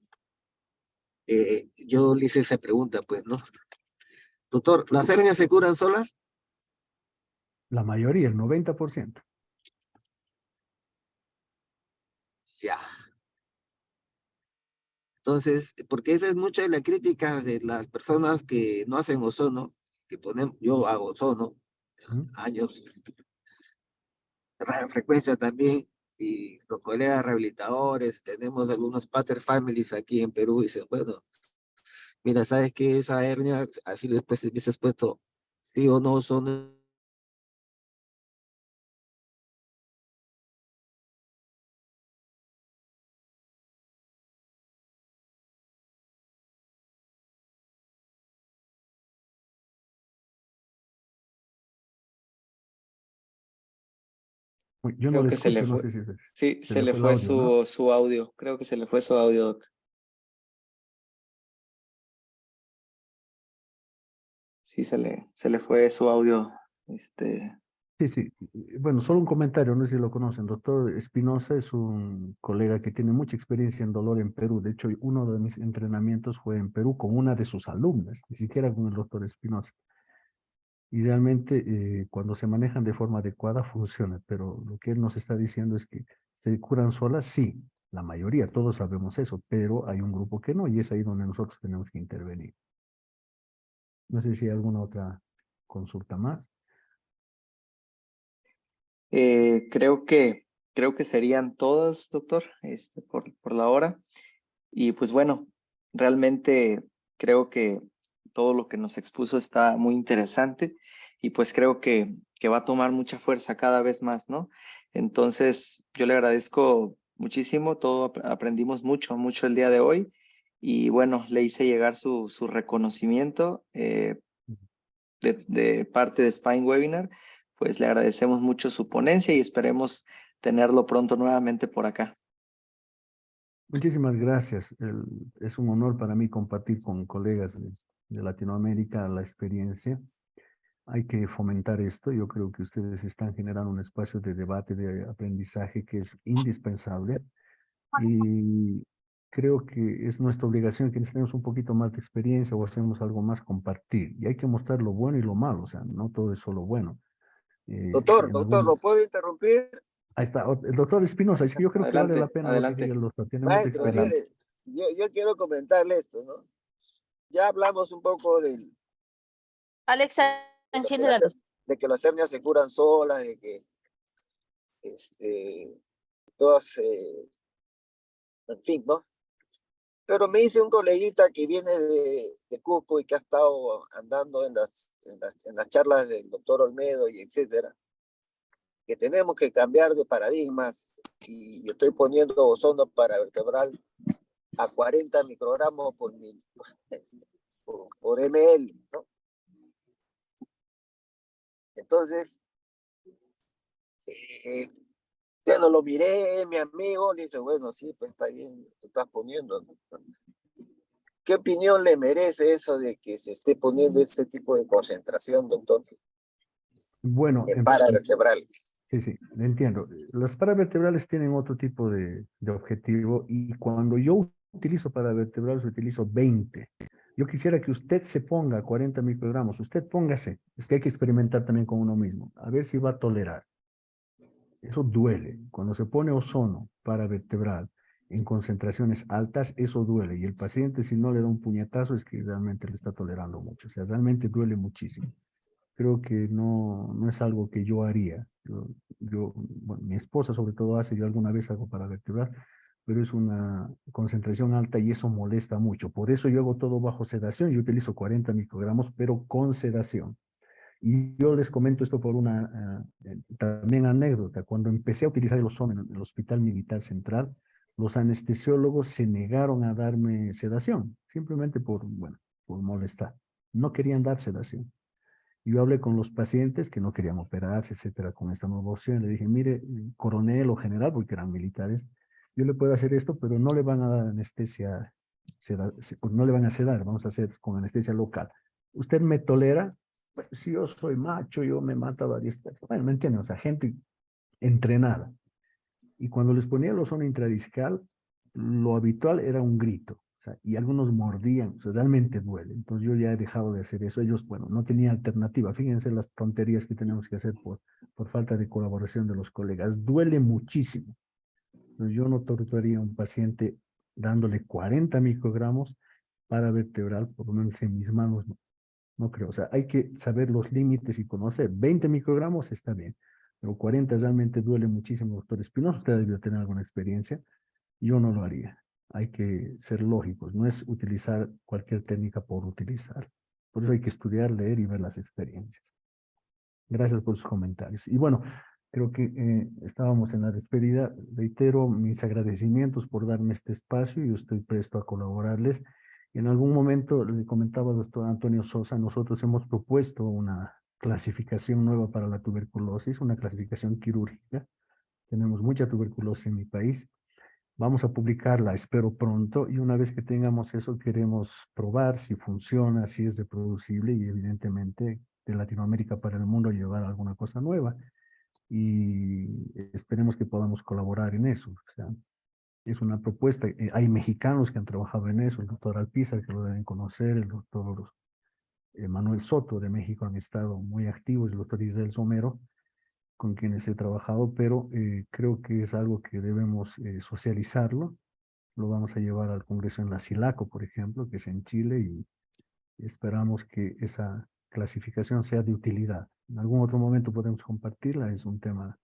yo le hice esa pregunta, pues, ¿no? Doctor, ¿las hernias se curan solas? La mayoría, el 90%. Ya. Entonces, porque esa es mucha de la crítica de las personas que no hacen ozono, que ponemos, yo hago ozono, ¿Mm? años, radiofrecuencia también, y los colegas rehabilitadores, tenemos algunos pater families aquí en Perú, y dicen, bueno, mira, ¿sabes qué? Esa hernia, así después se hubiese puesto, sí o no, son... Uy, yo no Creo le que se le escucho, no fue. sé si Sí, se se le le fue el fue audio, ¿no? su audio. Creo que se le fue su audio, Doc. Sí, se le fue su audio. Sí, sí. Bueno, solo un comentario, no sé si lo conocen. Doctor Espinosa es un colega que tiene mucha experiencia en dolor en Perú. De hecho, uno de mis entrenamientos fue en Perú con una de sus alumnas, ni siquiera con el doctor Espinosa. Y realmente cuando se manejan de forma adecuada funciona, pero lo que él nos está diciendo es que se curan solas, sí, la mayoría, todos sabemos eso, pero hay un grupo que no y es ahí donde nosotros tenemos que intervenir. No sé si hay alguna otra consulta más. Creo que serían todas, doctor, por la hora. Y pues bueno, realmente creo que todo lo que nos expuso está muy interesante y pues creo que va a tomar mucha fuerza cada vez más, ¿no? Entonces, yo le agradezco muchísimo, aprendimos mucho, mucho el día de hoy y bueno, le hice llegar su reconocimiento de parte de Spine Webinar, pues le agradecemos mucho su ponencia y esperemos tenerlo pronto nuevamente por acá. Muchísimas gracias. Es un honor para mí compartir con colegas de Latinoamérica la experiencia. Hay que fomentar esto. Yo creo que ustedes están generando un espacio de debate, de aprendizaje que es indispensable. Y creo que es nuestra obligación, quienes tenemos un poquito más de experiencia o hacemos algo más, compartir. Y hay que mostrar lo bueno y lo malo, o sea, no todo es solo bueno. Doctor, doctor, ¿lo puedo interrumpir? Ahí está, el doctor Espinosa, es que yo creo que vale la Adelante, pena lo que diga adelante, el doctor, tiene mucha Maestro, experiencia. adelante. mire, yo quiero comentarle esto, ¿no? Ya hablamos un poco Alexa, enciende la luz. de que las hernias se curan solas, de que todas, en fin, ¿no? Pero me dice un coleguita que viene de Cusco y que ha estado andando en las charlas del doctor Olmedo y etcétera, que tenemos que cambiar de paradigmas, y yo estoy poniendo ozono paravertebral a 40 microgramos por ml, ¿no? Entonces, ya no lo miré, mi amigo, le dije, bueno, sí, pues está bien, te estás poniendo, ¿no? ¿Qué opinión le merece eso de que se esté poniendo ese tipo de concentración, doctor, Bueno, en paravertebrales? sí, sí, entiendo. Los paravertebrales tienen otro tipo de objetivo y cuando yo utilizo paravertebrales utilizo 20. Yo quisiera que usted se ponga 40 microgramos, usted póngase, es que hay que experimentar también con uno mismo, a ver si va a tolerar. Eso duele. Cuando se pone ozono paravertebral en concentraciones altas, eso duele. Y el paciente, si no le da un puñetazo, es que realmente le está tolerando mucho. O sea, realmente duele muchísimo. Creo que no es algo que yo haría. Bueno, mi esposa sobre todo hace, yo alguna vez hago paravertebral, pero es una concentración alta y eso molesta mucho. Por eso yo hago todo bajo sedación. Yo utilizo 40 microgramos, pero con sedación. Y yo les comento esto por una también anécdota. Cuando empecé a utilizar el ozono en el Hospital Militar Central, los anestesiólogos se negaron a darme sedación, simplemente bueno, por molestar. No querían dar sedación. Yo hablé con los pacientes que no querían operarse, etcétera, con esta nueva opción. Le dije, mire, coronel o general, porque eran militares, yo le puedo hacer esto, pero no le van a dar anestesia, no le van a sedar, vamos a hacer con anestesia local. ¿Usted me tolera? Pues si yo soy macho, yo me mato a varias personas. Bueno, ¿me entienden? O sea, gente entrenada. Y cuando les ponía el ozono intradiscal, lo habitual era un grito. O sea, y algunos mordían, o sea, realmente duele. Entonces yo ya he dejado de hacer eso. Ellos, bueno, no tenían alternativa. Fíjense las tonterías que tenemos que hacer por falta de colaboración de los colegas. Duele muchísimo. Entonces yo no torturaría a un paciente dándole 40 microgramos para vertebral, por lo menos en mis manos, no creo. O sea, hay que saber los límites y conocer. 20 microgramos está bien. pero 40 realmente duele muchísimo, doctor Espinosa. Usted debió tener alguna experiencia. Yo no lo haría. Hay que ser lógicos. No es utilizar cualquier técnica por utilizar. Por eso hay que estudiar, leer y ver las experiencias. Gracias por sus comentarios. Y bueno, creo que estábamos en la despedida. Reitero mis agradecimientos por darme este espacio y estoy presto a colaborarles. En algún momento le comentaba al doctor Antonio Sosa, nosotros hemos propuesto una clasificación nueva para la tuberculosis, una clasificación quirúrgica. Tenemos mucha tuberculosis en mi país. Vamos a publicarla, espero pronto, y una vez que tengamos eso, queremos probar si funciona, si es reproducible y evidentemente de Latinoamérica para el mundo llevar alguna cosa nueva. Y esperemos que podamos colaborar en eso. O sea, es una propuesta. Hay mexicanos que han trabajado en eso, el doctor Alpizar, que lo deben conocer, el doctor Manuel Soto de México han estado muy activos, el doctor Israel Somero, con quienes he trabajado, pero creo que es algo que debemos socializarlo. Lo vamos a llevar al Congreso en la SILACO, por ejemplo, que es en Chile, y esperamos que esa clasificación sea de utilidad. En algún otro momento podemos compartirla, es un tema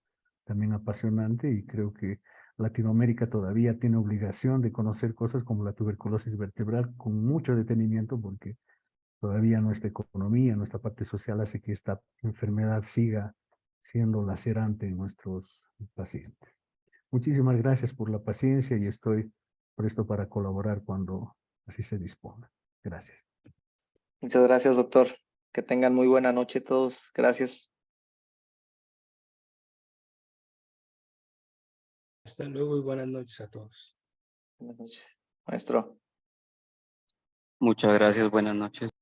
también apasionante y creo que Latinoamérica todavía tiene obligación de conocer cosas como la tuberculosis vertebral con mucho detenimiento porque todavía nuestra economía, nuestra parte social hace que esta enfermedad siga siendo lacerante en nuestros pacientes. Muchísimas gracias por la paciencia y estoy presto para colaborar cuando así se disponga. Gracias. Muchas gracias, doctor. Que tengan muy buena noche todos. Gracias. Hasta luego y buenas noches a todos. Buenas noches. Maestro. Muchas gracias, buenas noches.